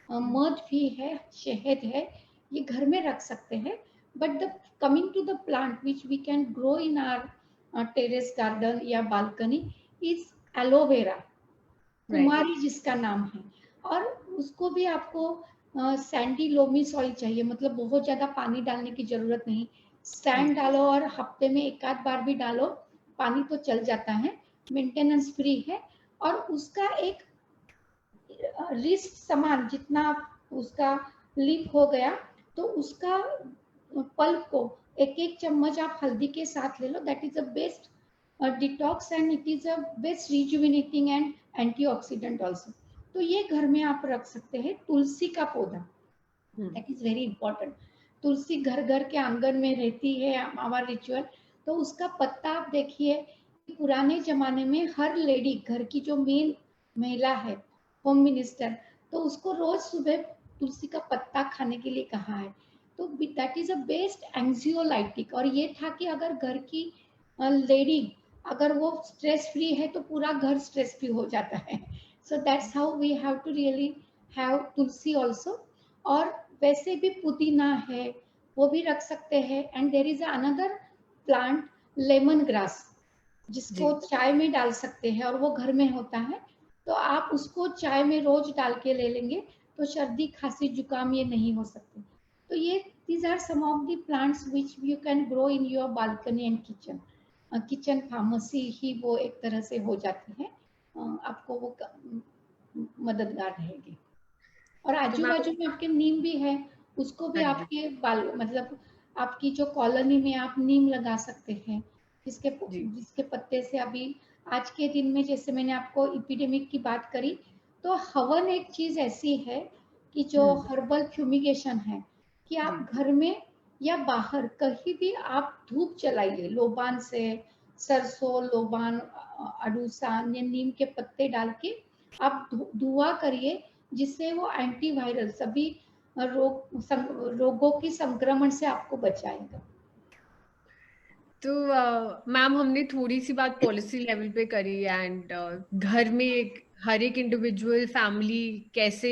मध भी है, शहद है, ये घर में रख सकते हैं। But the coming to the plant which we can grow in our terrace garden या बालकनी इज एलोवेरा, राइट कुमारी जिसका नाम है। और उसको भी आपको सैंडी लोमी सॉइल चाहिए, मतलब बहुत ज्यादा पानी डालने की जरूरत नहीं, सैंड डालो और हफ्ते में एक आध बार भी डालो, पानी तो चल जाता है, मेंटेनेंस फ्री है। और उसका एक रिस्ट समान जितना उसका लीफ हो गया, तो उसका पल्प को एक एक चम्मच आप हल्दी के साथ ले लो, that is the best detox and it is a best rejuvenating and antioxidant also. तो ये घर में आप रख सकते हैं। तुलसी का पौधा, दैट इज वेरी इंपॉर्टेंट। तुलसी घर घर के आंगन में रहती है, हमारा रिचुअल। तो उसका पत्ता आप देखिए, पुराने जमाने में हर लेडी, घर की जो मेन महिला है, होम मिनिस्टर, तो उसको रोज सुबह तुलसी का पत्ता खाने के लिए कहा है। तो that is a best anxiolytic. और ये था कि अगर घर की लेडी, अगर वो स्ट्रेस फ्री है तो पूरा घर स्ट्रेस फ्री हो जाता है। So that's how we have to really have tulsi also. और वैसे भी पुदीना है, वो भी रख सकते हैं। And there is another plant, lemon grass, जी जिसको चाय में डाल सकते हैं और वो घर में होता है, तो आप उसको चाय में रोज डाल के ले लेंगे, तो सर्दी खांसी जुकाम ये नहीं हो सकते। तो ये these are some of the plants which you can grow in your balcony and kitchen। Kitchen pharmacy ही वो एक तरह से हो जाती है, आपको वो मददगार रहेगी। और तो आजू मैम बाजू में आपके नीम भी है, उसको भी हाँ जी आपके बाल, मतलब आपकी जो कॉलोनी में आप नीम लगा सकते हैं, जिसके जी जिसके पत्ते से अभी आज के दिन में, जैसे मैंने आपको इपिडेमिक की बात करी, तो हवन एक चीज ऐसी है कि जो हर्बल फ्यूमिगेशन है, कि जी आप घर में या बाहर कहीं भी आप धूप जलाइए, लोबान से, सरसों, लोबान, अडूसा या नीम के पत्ते डाल के आप धुआं करिए, जिससे वो एंटीवायरल सभी रोगों की संक्रमण से आपको बचाएगा। तो मैम हमने थोड़ी सी बात पॉलिसी लेवल पे करी एंड घर में हर एक इंडिविजुअल फैमिली कैसे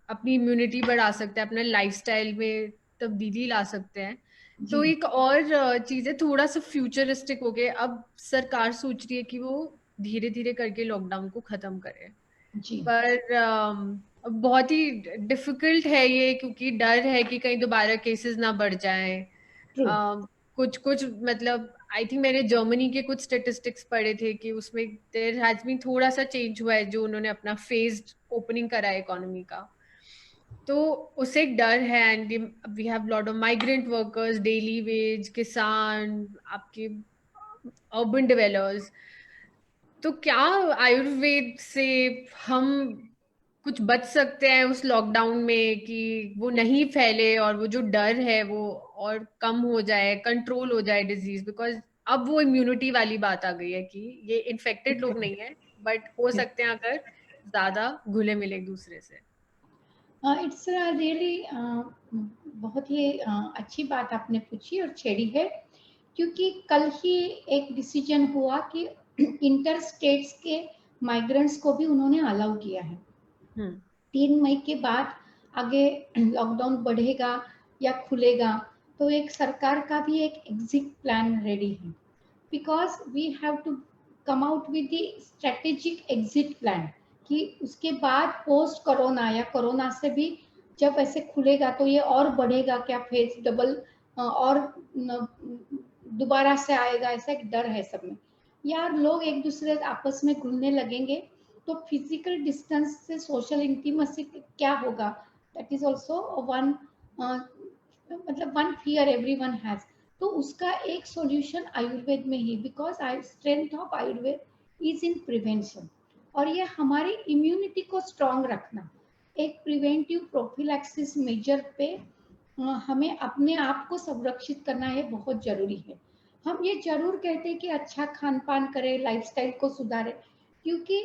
अपनी इम्यूनिटी बढ़ा सकते हैं, अपने लाइफस्टाइल में तब्दीली ला सकते हैं। तो जी एक और चीज है, थोड़ा सा फ्यूचरिस्टिक हो गए, अब सरकार सोच रही है कि वो धीरे धीरे करके लॉकडाउन को खत्म करे। जी पर बहुत ही डिफिकल्ट है ये, क्योंकि डर है कि कहीं दोबारा केसेस ना बढ़ जाएं। ट्रू। कुछ कुछ मतलब आई थिंक मैंने जर्मनी के कुछ स्टेटिस्टिक्स पढ़े थे कि उसमें देयर हैज बीन थोड़ा सा चेंज हुआ है, जो उन्होंने अपना फेज्ड ओपनिंग करा है इकोनॉमी का। तो उससे एक डर है। And we have lot of migrant workers, daily wage kisan, आपके अर्बन डेवलपर्स। तो क्या आयुर्वेद से हम कुछ बच सकते हैं उस लॉकडाउन में, कि वो नहीं फैले और वो जो डर है वो और कम हो जाए, कंट्रोल हो जाए डिजीज? बिकॉज अब वो इम्यूनिटी वाली बात आ गई है कि ये इन्फेक्टेड लोग नहीं है, बट हो सकते हैं अगर ज्यादा घुले मिले एक दूसरे से। इट्स रियली बहुत ही अच्छी बात आपने पूछी और छेड़ी है, क्योंकि कल ही एक डिसीजन हुआ कि इंटर स्टेट्स के माइग्रेंट्स को भी उन्होंने अलाउ किया है। 3 मई के बाद आगे लॉकडाउन बढ़ेगा या खुलेगा, तो एक सरकार का भी एक एग्जिट प्लान रेडी है, because we have to come out with the strategic exit plan कि उसके बाद पोस्ट कोरोना या कोरोना से भी जब ऐसे खुलेगा तो ये और बढ़ेगा क्या, फेज डबल और दोबारा से आएगा, ऐसा एक डर है सब में। यार लोग एक दूसरे आपस में घुलने लगेंगे तो फिजिकल डिस्टेंस से सोशल इंटीमेसी क्या होगा, दैट इज ऑल्सो वन, मतलब वन फियर एवरीवन हैज। तो उसका एक सॉल्यूशन आयुर्वेद में ही, because I strength of Ayurveda is in prevention, और ये हमारी इम्यूनिटी को स्ट्रांग रखना, एक प्रिवेंटिव प्रोफिलैक्सिस मेजर पे हमें अपने आप को संरक्षित करना है, बहुत जरूरी है। हम ये जरूर कहते हैं कि अच्छा खान पान करें, लाइफस्टाइल को सुधारें, क्योंकि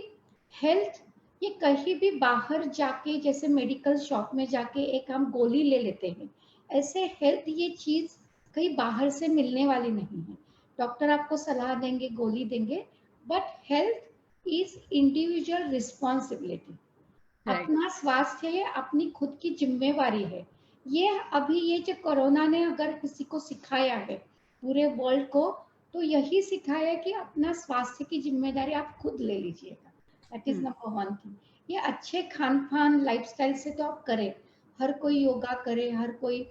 हेल्थ ये कहीं भी बाहर जाके जैसे मेडिकल शॉप में जाके एक हम गोली ले लेते हैं, ऐसे हेल्थ ये चीज कहीं बाहर से मिलने वाली नहीं है। डॉक्टर आपको सलाह देंगे, गोली देंगे, but health is individual responsibility. Right. अपना स्वास्थ्य है, अपनी खुद की जिम्मेवारी है। ये अभी ये जो कोरोना ने अगर किसी को सिखाया है, पूरे वर्ल्ड को, तो यही सिखाया है कि अपना स्वास्थ्य की जिम्मेदारी आप खुद ले लीजिएगा। That is number one thing. ये अच्छे खान पान लाइफस्टाइल से तो आप करें, हर कोई योगा करे, हर कोई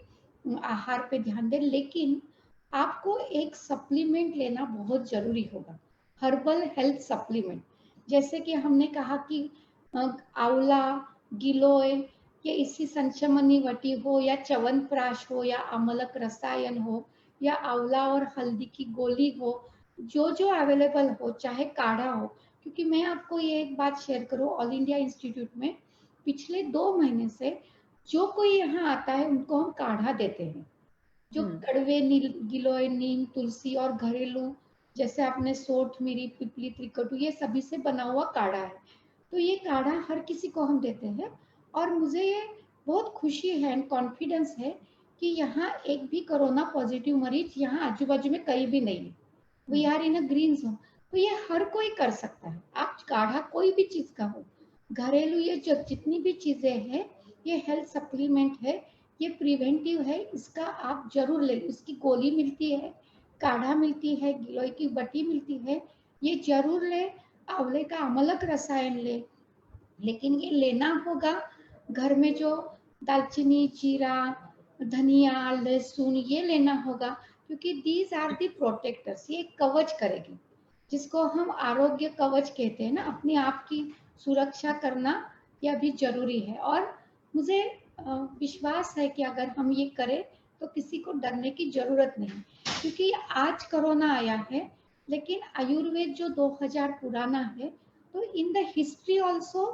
आहार पे ध्यान दे, लेकिन आपको एक सप्लीमेंट लेना बहुत जरूरी होगा, हर्बल हेल्थ सप्लीमेंट। जैसे कि हमने कहा कि आंवला, गिलोय, या इसी संचमनी वटी हो या च्यवनप्राश हो या अमलक रसायन हो या आंवला और हल्दी की गोली हो, जो जो अवेलेबल हो, चाहे काढ़ा हो। क्योंकि मैं आपको ये एक बात शेयर करूँ, ऑल इंडिया इंस्टीट्यूट में पिछले 2 महीने से जो कोई यहाँ आता है उनको हम काढ़ा देते हैं, जो कड़वे नील गिलोय, नीम, तुलसी और घरेलू, जैसे आपने सोठ, मिरी, पिपली, त्रिकटु, ये सभी से बना हुआ काढ़ा है। तो ये काढ़ा हर किसी को हम देते हैं, और मुझे ये बहुत खुशी है एंड कॉन्फिडेंस है कि यहाँ एक भी कोरोना पॉजिटिव मरीज यहाँ आजू बाजू में कहीं भी नहीं है। We are in a green zone. तो ये हर कोई कर सकता है, आप काढ़ा कोई भी चीज का हो, घरेलू ये जो जितनी भी चीजें हैं, ये हेल्थ सप्लीमेंट है, ये प्रिवेंटिव है, इसका आप जरूर ले, इसकी गोली मिलती है, काढ़ा मिलती है, गिलोय की बटी मिलती है, ये जरूर ले। आंवले का अमलक रसायन ले, लेकिन ये लेना होगा घर में जो दालचीनी, जीरा, धनिया, लहसुन ये लेना होगा, क्योंकि दीज आर दी प्रोटेक्टर्स, ये कवच करेगी, जिसको हम आरोग्य कवच कहते हैं ना, अपने आप की सुरक्षा करना यह भी जरूरी है। और मुझे विश्वास है कि अगर हम ये करें तो किसी को डरने की जरूरत नहीं, क्योंकि आज कोरोना आया है, लेकिन आयुर्वेद जो 2000 पुराना है, तो in the history also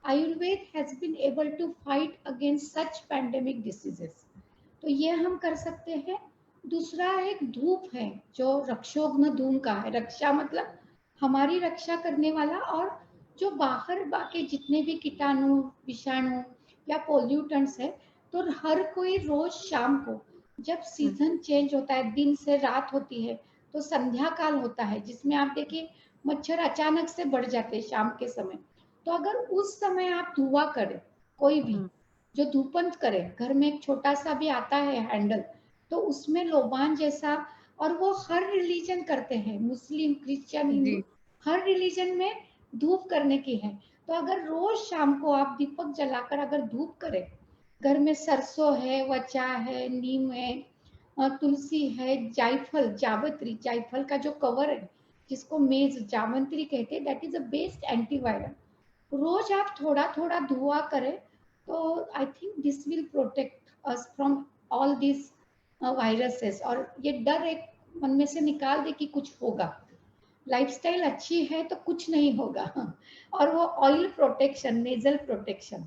Ayurveda has been able to fight against such pandemic diseases. तो ये हम कर सकते हैं। दूसरा एक धूप है जो रक्षोघ्न धूम का है, रक्षा मतलब हमारी रक्षा करने वाला, और जो बाहर बाकी जितने भी कीटाणु, विषाणु या पोल्यूटेंट्स है, तो हर कोई रोज शाम को जब सीजन चेंज होता है, दिन से रात होती है, तो संध्या काल होता है, जिसमें आप देखिए मच्छर अचानक से बढ़ जाते हैं शाम के समय। तो अगर उस समय आप धुआं करें, कोई भी जो धूपन करे, घर में एक छोटा सा भी आता है हैंडल, तो उसमें लोबान जैसा, और वो हर रिलीजन करते हैं, मुस्लिम, क्रिश्चियन, हिंदू, जी। हर रिलीजन में धूप करने की है। तो अगर रोज शाम को आप दीपक जलाकर अगर धूप करें, घर में सरसों है, वचा है, नीम है, तुलसी है, जायफल, जावत्री, जायफल का जो कवर है जिसको मेज जावंत्री कहते हैं, that is a best antiviral. रोज आप थोड़ा थोड़ा धुआं करें, तो I think this will protect us from all this viruses, और ये डर एक मन में से निकाल दे कि कुछ होगा। लाइफस्टाइल अच्छी है तो कुछ नहीं होगा। और वो ऑयल प्रोटेक्शन, नेजल प्रोटेक्शन,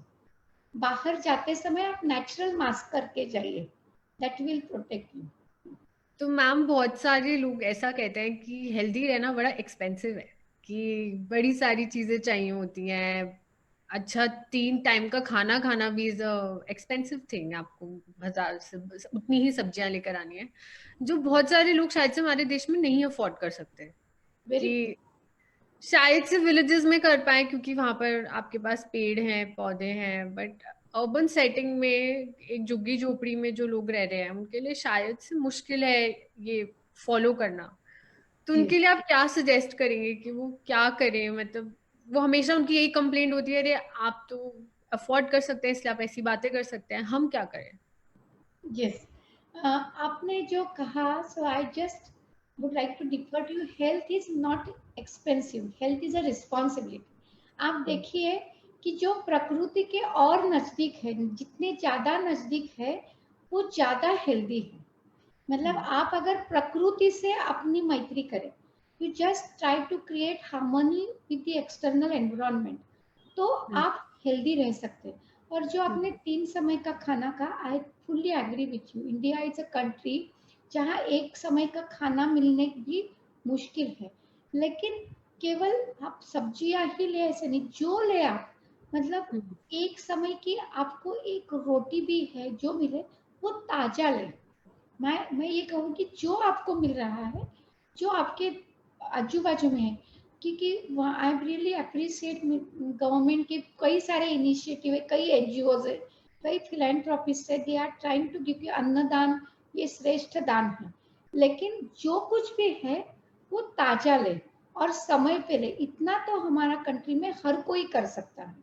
बाहर जाते समय आप नेचुरल मास्क करके जाइए, दैट विल प्रोटेक्ट यू। तो मैम बहुत सारे लोग ऐसा कहते हैं कि हेल्दी रहना बड़ा एक्सपेंसिव है, कि बड़ी सारी चीजें चाहिए होती हैं, अच्छा 3 टाइम का खाना खाना भी इज एक्सपेंसिव थिंग। आपको बाजार से उतनी ही सब्जियां लेकर आनी है, जो बहुत सारे लोग शायद से हमारे देश में नहीं अफोर्ड कर सकते। वेरी कि शायद से विलेजेस में कर पाए क्योंकि वहां पर आपके पास पेड़ हैं, पौधे हैं, बट अर्बन सेटिंग में एक झुग्गी झोपड़ी में जो लोग रह रहे हैं उनके लिए शायद से मुश्किल है ये फॉलो करना। तो जी। उनके लिए आप क्या सजेस्ट करेंगे कि वो क्या करें? मतलब वो हमेशा उनकी यही कंप्लेंट होती है, अरे आप तो अफोर्ड कर सकते हैं इसलिए आप ऐसी बातें कर सकते हैं, हम क्या करें? यस, आपने जो कहा, so I just would like to differ to you. Health is not expensive, health is a responsibility. आप हम्म, देखिए कि जो प्रकृति के और नजदीक है, जितने ज्यादा नजदीक है वो ज्यादा हेल्दी है। मतलब हम्म, आप अगर प्रकृति से अपनी मैत्री करें, you just try to create harmony with the external environment, तो हम्म, आप हेल्दी रह सकते हैं। और जो हम्म, आपने 3 समय का खाना का, I fully agree with you. India is a country जहाँ एक समय का खाना मिलने भी मुश्किल है, लेकिन केवल आप सब्जियां ही ले ऐसे नहीं, जो ले आप, मतलब हम्म, एक समय की आपको एक रोटी भी है जो मिले, वो ताजा ले। मैं ये कहूँ कि जो आपको मिल रहा है, जो आपके आजू बाजू में है, क्योंकि आई रियली अप्रिशिएट गवर्नमेंट के कई सारे इनिशिएटिव है, कई एनजीओ है, कई फिलेंथ्रोपिस्ट है, they are trying to give you annadan, ये श्रेष्ठ दान है। लेकिन जो कुछ भी है वो ताजा ले और समय पे ले, इतना तो हमारा कंट्री में हर कोई कर सकता है।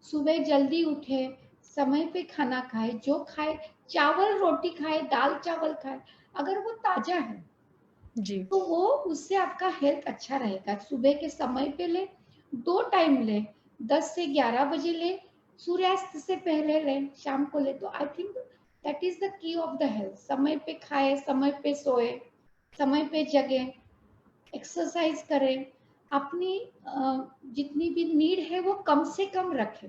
सुबह जल्दी उठे, समय पे खाना खाए, जो खाए, चावल रोटी खाए, दाल चावल खाए, अगर वो ताजा है जी, तो वो उससे आपका हेल्थ अच्छा रहेगा। सुबह के समय पे ले, 2 टाइम ले, 10 से 11 बजे ले, सूर्यास्त से पहले ले, शाम को ले, तो I think that is the key of the health. समय पे खाए, समय पे सोए, समय पे जगे, एक्सरसाइज करें, अपनी जितनी भी नीड है वो कम से कम रखें।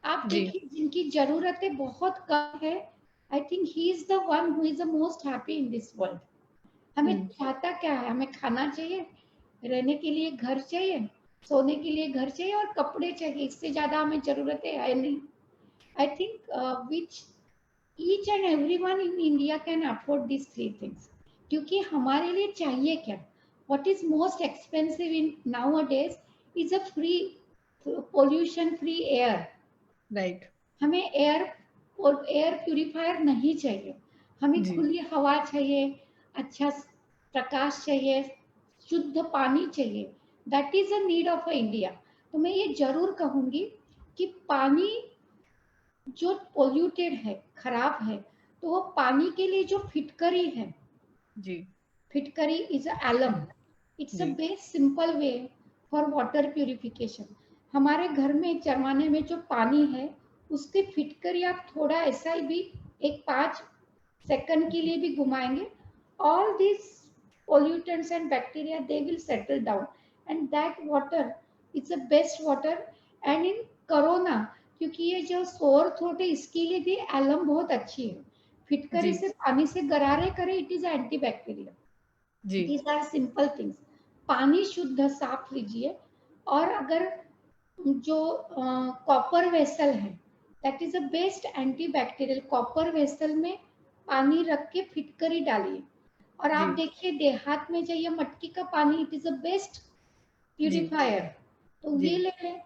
आप जी, देखिए जिनकी जरूरतें बहुत कम है, I think he is the one who is the most happy in this world. हमें हम्म, चाहता क्या है? हमें खाना चाहिए, रहने के लिए घर चाहिए, सोने के लिए घर चाहिए और कपड़े चाहिए, इससे ज्यादा हमें जरूरतें है नहीं। I think which each and every one in India can afford this 3 things. क्योंकि हमारे लिए चाहिए क्या? What is most expensive in now a days is a free, pollution free air. Right, हमें एयर और एयर प्यूरिफायर नहीं चाहिए, हमें जी, खुली हवा चाहिए, अच्छा प्रकाश चाहिए, शुद्ध पानी चाहिए। That is a need of a India. तो मैं ये जरूर कहूंगी कि पानी जो पोल्यूटेड है, खराब है, तो वो पानी के लिए जो फिटकरी है, जी, fitkari is alum, it's a जी, best simple way for water purification. हमारे घर में जमाने में जो पानी है, उसकी फिटकरी आप थोड़ा ऐसा ही भी एक 5 सेकंड के लिए भी घुमाएंगे, all these pollutants and bacteria, they will settle down, and that water is the best water. And in corona, क्योंकि ये जो सोर थ्रोट है इसके लिए भी एलम बहुत अच्छी है। फिटकरी जी, से पानी से गरारे करे, इट इज एंटी बैक्टीरियल। जी, दीज आर सिंपल थिंग्स। पानी शुद्ध साफ लीजिए। और अगर जो कॉपर वेसल है, that is a best anti bacterial. Copper vessel में पानी रख के फिटकरी डालिए। और जी, आप देखिए देहात में जाइए, मटकी का पानी, इट इज अ बेस्ट जी, प्यूरिफायर, तो जी, ये ले लें।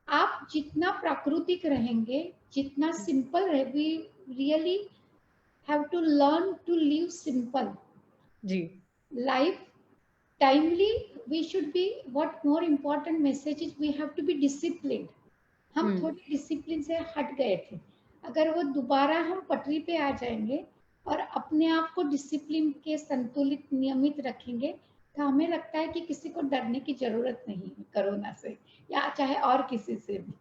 आप जितना प्राकृतिक रहेंगे, जितना सिंपल रहे, we really have to learn to live simple जी, life, timely. We should be, what more important message is, we have to be disciplined. हम हम्म, थोड़ी डिसिप्लिन से हट गए थे, अगर वो दोबारा हम पटरी पे आ जाएंगे और अपने आप को डिसिप्लिन के संतुलित नियमित रखेंगे, तो हमें लगता है कि किसी को डरने की जरूरत नहीं है कोरोना से, या चाहे और किसी से भी।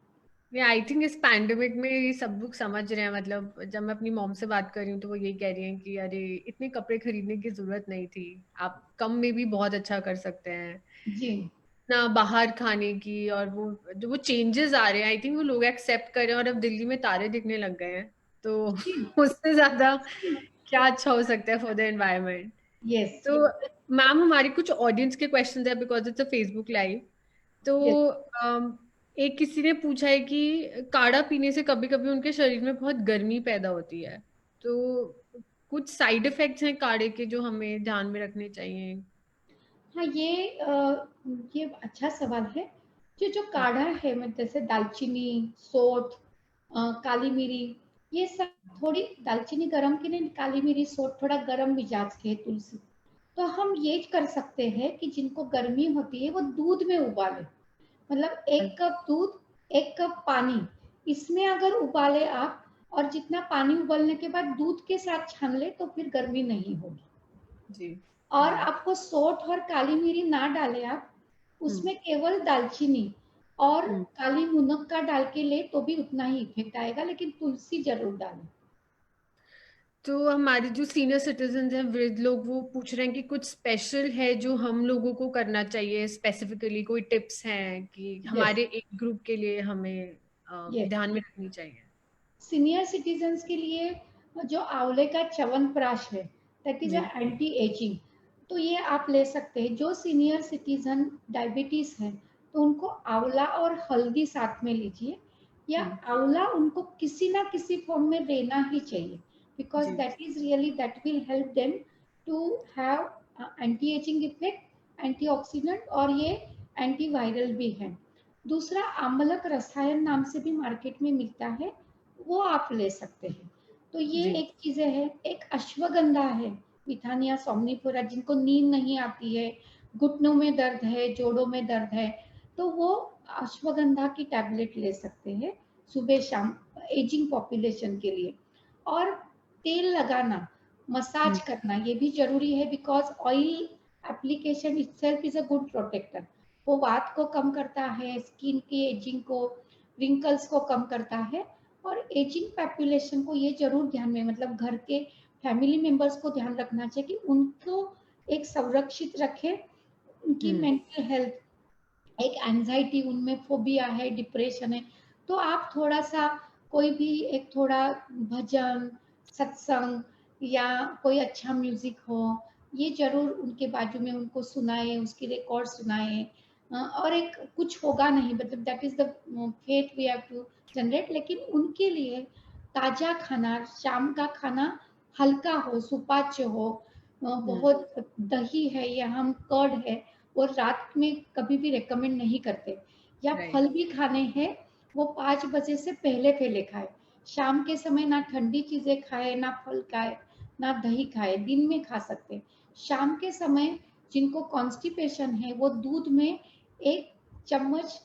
आई थिंक इस पैंडेमिक में ये सब लोग समझ रहे हैं। मतलब जब मैं अपनी मॉम से बात कर रही हूँ तो वो यही कह रही हैं कि अरे इतने कपड़े खरीदने की जरूरत नहीं थी, आप कम में भी बहुत अच्छा कर सकते हैं जी। ना। बाहर खाने की और वो जो वो चेंजेस आ रहे हैं, आई थिंक वो लोग एक्सेप्ट कर रहे हैं और अब दिल्ली में तारे दिखने लग गए हैं। तो जी। उससे ज्यादा क्या अच्छा हो सकता है फॉर द एनवायरनमेंट? यस। तो मैम हमारी कुछ ऑडियंस के क्वेश्चंस है because it's a Facebook live. तो यस। एक किसी ने पूछा है कि काढ़ा पीने से कभी कभी उनके शरीर में बहुत गर्मी पैदा होती है, तो कुछ साइड इफेक्ट्स हैं काढ़े के जो हमें ध्यान में रखने चाहिए? हाँ, ये अच्छा सवाल है। जो काढ़ा है, मतलब जैसे दालचीनी, सौंठ, काली मिरी, ये सब थोड़ी, दालचीनी गरम की नहीं, काली मिरी सौंठ थोड़ा गरम मिजाज के है, तुलसी। तो हम ये कर सकते हैं कि जिनको गर्मी होती है वो दूध में उबाले, मतलब 1 कप दूध, 1 कप पानी, इसमें अगर उबाले आप, और जितना पानी उबलने के बाद दूध के साथ छान ले तो फिर गर्मी नहीं होगी। जी। और जी। आपको सौंठ और काली मिरी ना डालें आप, हम्म। उसमें केवल दालचीनी और हम्म। काली मुनक्का डाल के ले तो भी उतना ही इफेक्ट आएगा, लेकिन तुलसी जरूर डालें। तो हमारे जो सीनियर सिटीजन हैं, वृद्ध लोग, वो पूछ रहे हैं कि कुछ स्पेशल है जो हम लोगों को करना चाहिए, स्पेसिफिकली कोई टिप्स हैं कि यस, हमारे एक ग्रुप के लिए हमें यस। ध्यान में रखनी चाहिए? सीनियर सिटीजन्स के लिए जो आंवले का च्यवनप्राश है, दैट इज जी। एंटी एजिंग, तो ये आप ले सकते हैं। जो सीनियर सिटीजन डायबिटीज है तो उनको आंवला और हल्दी साथ में लीजिए, या हम्म। आंवला उनको किसी ना किसी फॉर्म में देना ही चाहिए, बिकॉज जी। That is really, that will help them to have anti ageing effect, antioxidant, और ये एंटीवायरल भी है। दूसरा, आम्लक रसायन नाम से भी मार्केट में मिलता है, वो आप ले सकते हैं। तो ये जी। एक चीजें है। एक अश्वगंधा है, विथानिया सोमनिफेरा, जिनको नींद नहीं आती है, घुटनों में दर्द है, जोड़ों में दर्द है, तो वो अश्वगंधा की टैबलेट ले सकते हैं सुबह शाम, एजिंग पॉपुलेशन के लिए। और तेल लगाना, मसाज हम्म। करना, ये भी जरूरी है, because oil application itself is a good protector. वो वात को कम करता है, स्किन की एजिंग को, रिंकल्स को कम करता है। और एजिंग पॉपुलेशन को ये जरूर ध्यान में, मतलब घर के फैमिली मेंबर्स को ध्यान रखना चाहिए कि उनको एक संरक्षित रखे, उनकी हम्म। मेंटल हेल्थ, एक एंजाइटी, उनमें फोबिया है, डिप्रेशन है, तो आप थोड़ा सा, कोई भी एक थोड़ा भजन, सत्संग, या कोई अच्छा म्यूजिक हो, ये जरूर उनके बाजू में उनको सुनाए, उसकी रिकॉर्ड सुनाए। और एक कुछ होगा नहीं, मतलब that is the fate we have to generate, लेकिन उनके लिए ताजा खाना, शाम का खाना हल्का हो, सुपाच्य हो, हम्म। बहुत दही है या हम कर्ड है, वो रात में कभी भी रेकमेंड नहीं करते। या राइट। फल भी खाने हैं, वो 5 बजे से पहले पहले खाए। शाम के समय ना ठंडी चीजें खाए, ना फल खाए, ना दही खाए, दिन में खा सकते हैं। शाम के समय जिनको कॉन्स्टिपेशन है वो दूध में 1 चम्मच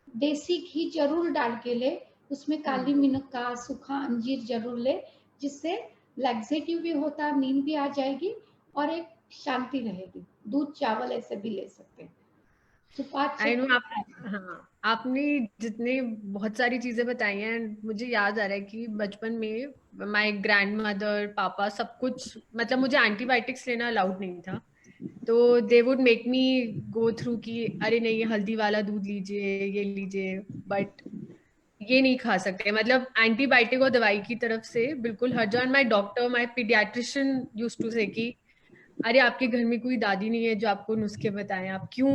देसी घी जरूर डाल के ले, उसमें हम्म। काली मिनक्का, सूखा अंजीर जरूर ले, जिससे लैक्सेटिव भी होता, नींद भी आ जाएगी, और एक शांति रहेगी। दूध चावल ऐसे भी ले सकते हैं, सुपाच्य। आई नो आप, हाँ, आपने जितने बहुत सारी चीजें बताई हैं, मुझे याद आ रहा है कि बचपन में माय ग्रैंड मदर, पापा, सब कुछ, मतलब मुझे एंटीबायोटिक्स लेना अलाउड नहीं था। तो they would make me go through कि अरे नहीं, ये हल्दी वाला दूध लीजिए, ये लीजिए, बट ये नहीं खा सकते, मतलब एंटीबायोटिक और दवाई की तरफ से बिल्कुल हट जाओ। My doctor, my paediatrician used to say कि अरे आपके घर में कोई दादी नहीं है जो आपको नुस्खे बताएं, आप क्यों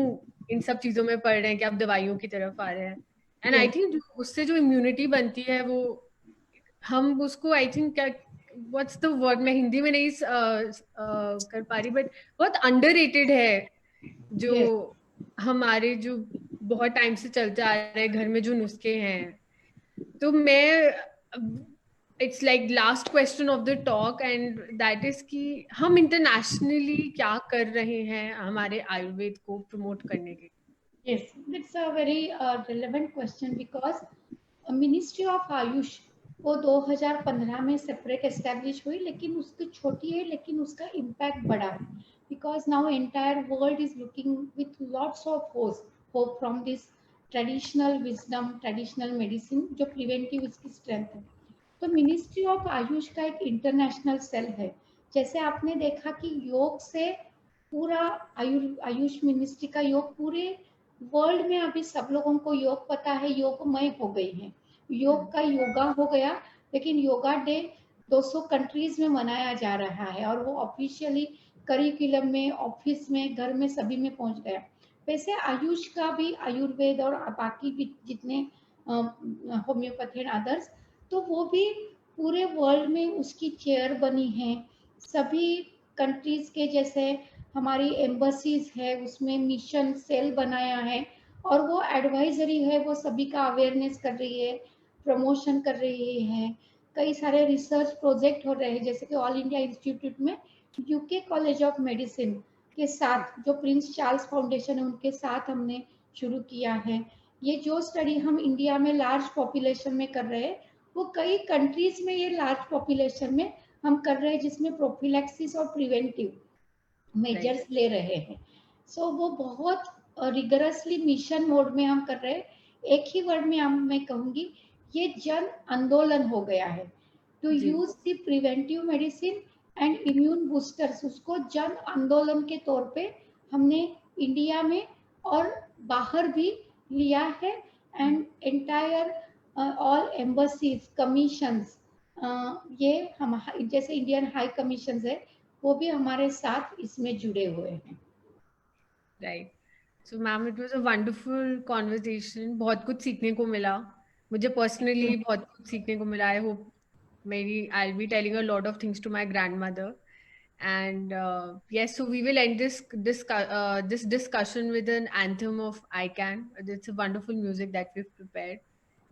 इन सब चीजों में पड़ रहे हैं कि आप दवाइयों की तरफ आ रहे हैं? एंड आई यस, थिंक उससे जो इम्यूनिटी बनती है वो, हम उसको, आई थिंक, क्या, व्हाट्स द वर्ड, मैं हिंदी में नहीं कर पा रही, बट बहुत अंडररेटेड है जो यस। हमारे जो बहुत टाइम से चलते आ रहे हैं घर में जो नुस्खे हैं। तो मैं, it's like last question of the talk, and that is कि हम इंटरनेशनली क्या कर रहे हैं हमारे आयुर्वेद को प्रमोट करने के? Yes, that's a very relevant question, because ministry of Ayush वो 2015 में सेपरेट एस्टेब्लिश हुई, लेकिन उसकी छोटी है, लेकिन उसका इम्पैक्ट बड़ा है, because now entire world is looking with lots of hope from this traditional wisdom, traditional medicine, जो प्रिवेंटिव इसकी स्ट्रेंथ है। तो मिनिस्ट्री ऑफ आयुष का एक इंटरनेशनल सेल है। जैसे आपने देखा कि योग से पूरा, आयुष मिनिस्ट्री का योग पूरे वर्ल्ड में, अभी सब लोगों को योग पता है, योगमय हो गई है, योग का योगा हो गया। लेकिन योगा डे 200 कंट्रीज में मनाया जा रहा है, और वो ऑफिशियली करिकुलम में, ऑफिस में, घर में, सभी में पहुंच गया। वैसे आयुष का भी, आयुर्वेद और बाकी भी जितने होम्योपैथी एंड अदर्स, तो वो भी पूरे वर्ल्ड में उसकी चेयर बनी है। सभी कंट्रीज के जैसे हमारी एम्बसीज है उसमें मिशन सेल बनाया है, और वो एडवाइजरी है, वो सभी का अवेयरनेस कर रही है, प्रमोशन कर रही है। कई सारे रिसर्च प्रोजेक्ट हो रहे हैं, जैसे कि ऑल इंडिया इंस्टीट्यूट में यूके कॉलेज ऑफ मेडिसिन के साथ, जो प्रिंस चार्ल्स फाउंडेशन है उनके साथ हमने शुरू किया है। ये जो स्टडी हम इंडिया में लार्ज पॉपुलेशन में कर रहे हैं, वो कई कंट्रीज में ये लार्ज पॉपुलेशन में हम कर रहे हैं, जिसमें प्रोफिलैक्सिस और प्रिवेंटिव मेजर्स ले रहे हैं। सो वो बहुत रिगरसली मिशन मोड में हम कर रहे हैं। एक ही वर्ड में मैं कहूंगी, ये जन आंदोलन हो गया है to use the preventive medicine and immune boosters. उसको जन आंदोलन के तौर पे हमने इंडिया में और बाहर भी लिया है, and entire all embassies commissions, ये हम जैसे इंडियन हाई कमीशन है, वो भी हमारे साथ इसमें जुड़े हुए हैं। Right. So ma'am, it was a wonderful conversation, बहुत कुछ सीखने को मिला। मुझे पर्सनली बहुत कुछ सीखने को मिला। आई होप मेरी I will be telling a lot of things to my grandmother. And yes, so we will end this discussion with an anthem of ICANN. It's a wonderful music that we've prepared.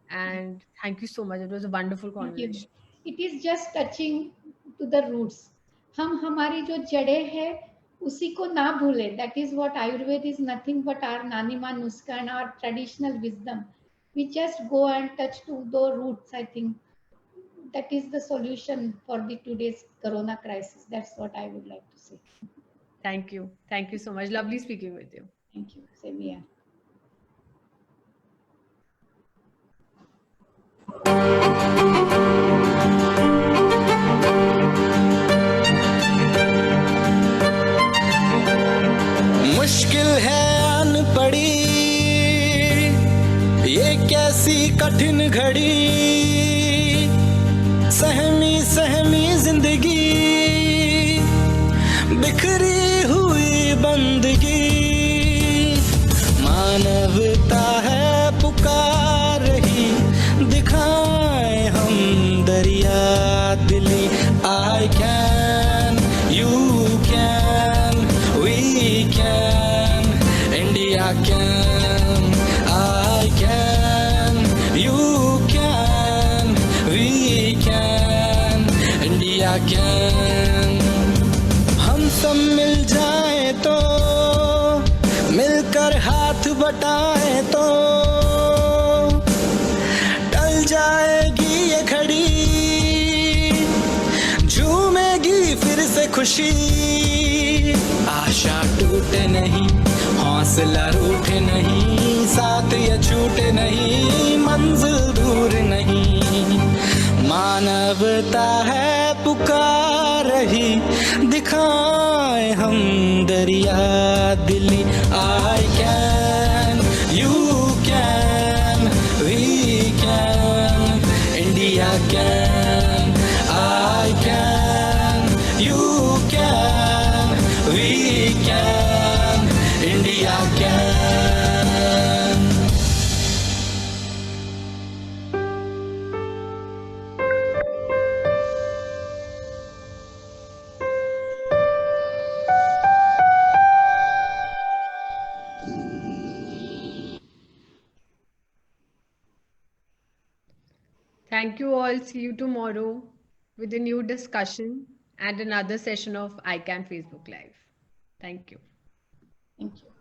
And thank you so much. It was a wonderful thank you. conversation. It is just touching to the roots. हम हमारी जो जड़ें हैं उसी को ना भूलें। That is what Ayurveda is, nothing but our नानीमा नुस्खा and our traditional wisdom. We just go and touch to the roots. I think that is the solution for the today's corona crisis. That's what I would like to say. Thank you. Thank you so much. Lovely speaking with you. Thank you. Same here. मुश्किल है आन पड़ी ये कैसी कठिन घड़ी, सहमी सहमी जिंदगी, बिखरी हुई बंदगी, मानवता है पुकार रही, दिखाए हम दरिया दिली। I can, you can, we can, India can. I can, you can, we can, India can. हम सब मिल जाए तो, मिलकर हाथ बटाए तो, टल जाएगी ये घड़ी, झूमेगी फिर से खुशी। आशा टूटे नहीं, हौसला रूठे नहीं, साथ ये छूटे नहीं, मंजिल दूर नहीं, मानवता है पुकार रही, दिखाए हम दरिया दिली। I can, you can, we can, India can. I can, you can, we can, India can. Thank you all. See you tomorrow with a new discussion and another session of ICANN Facebook Live. Thank you. Thank you.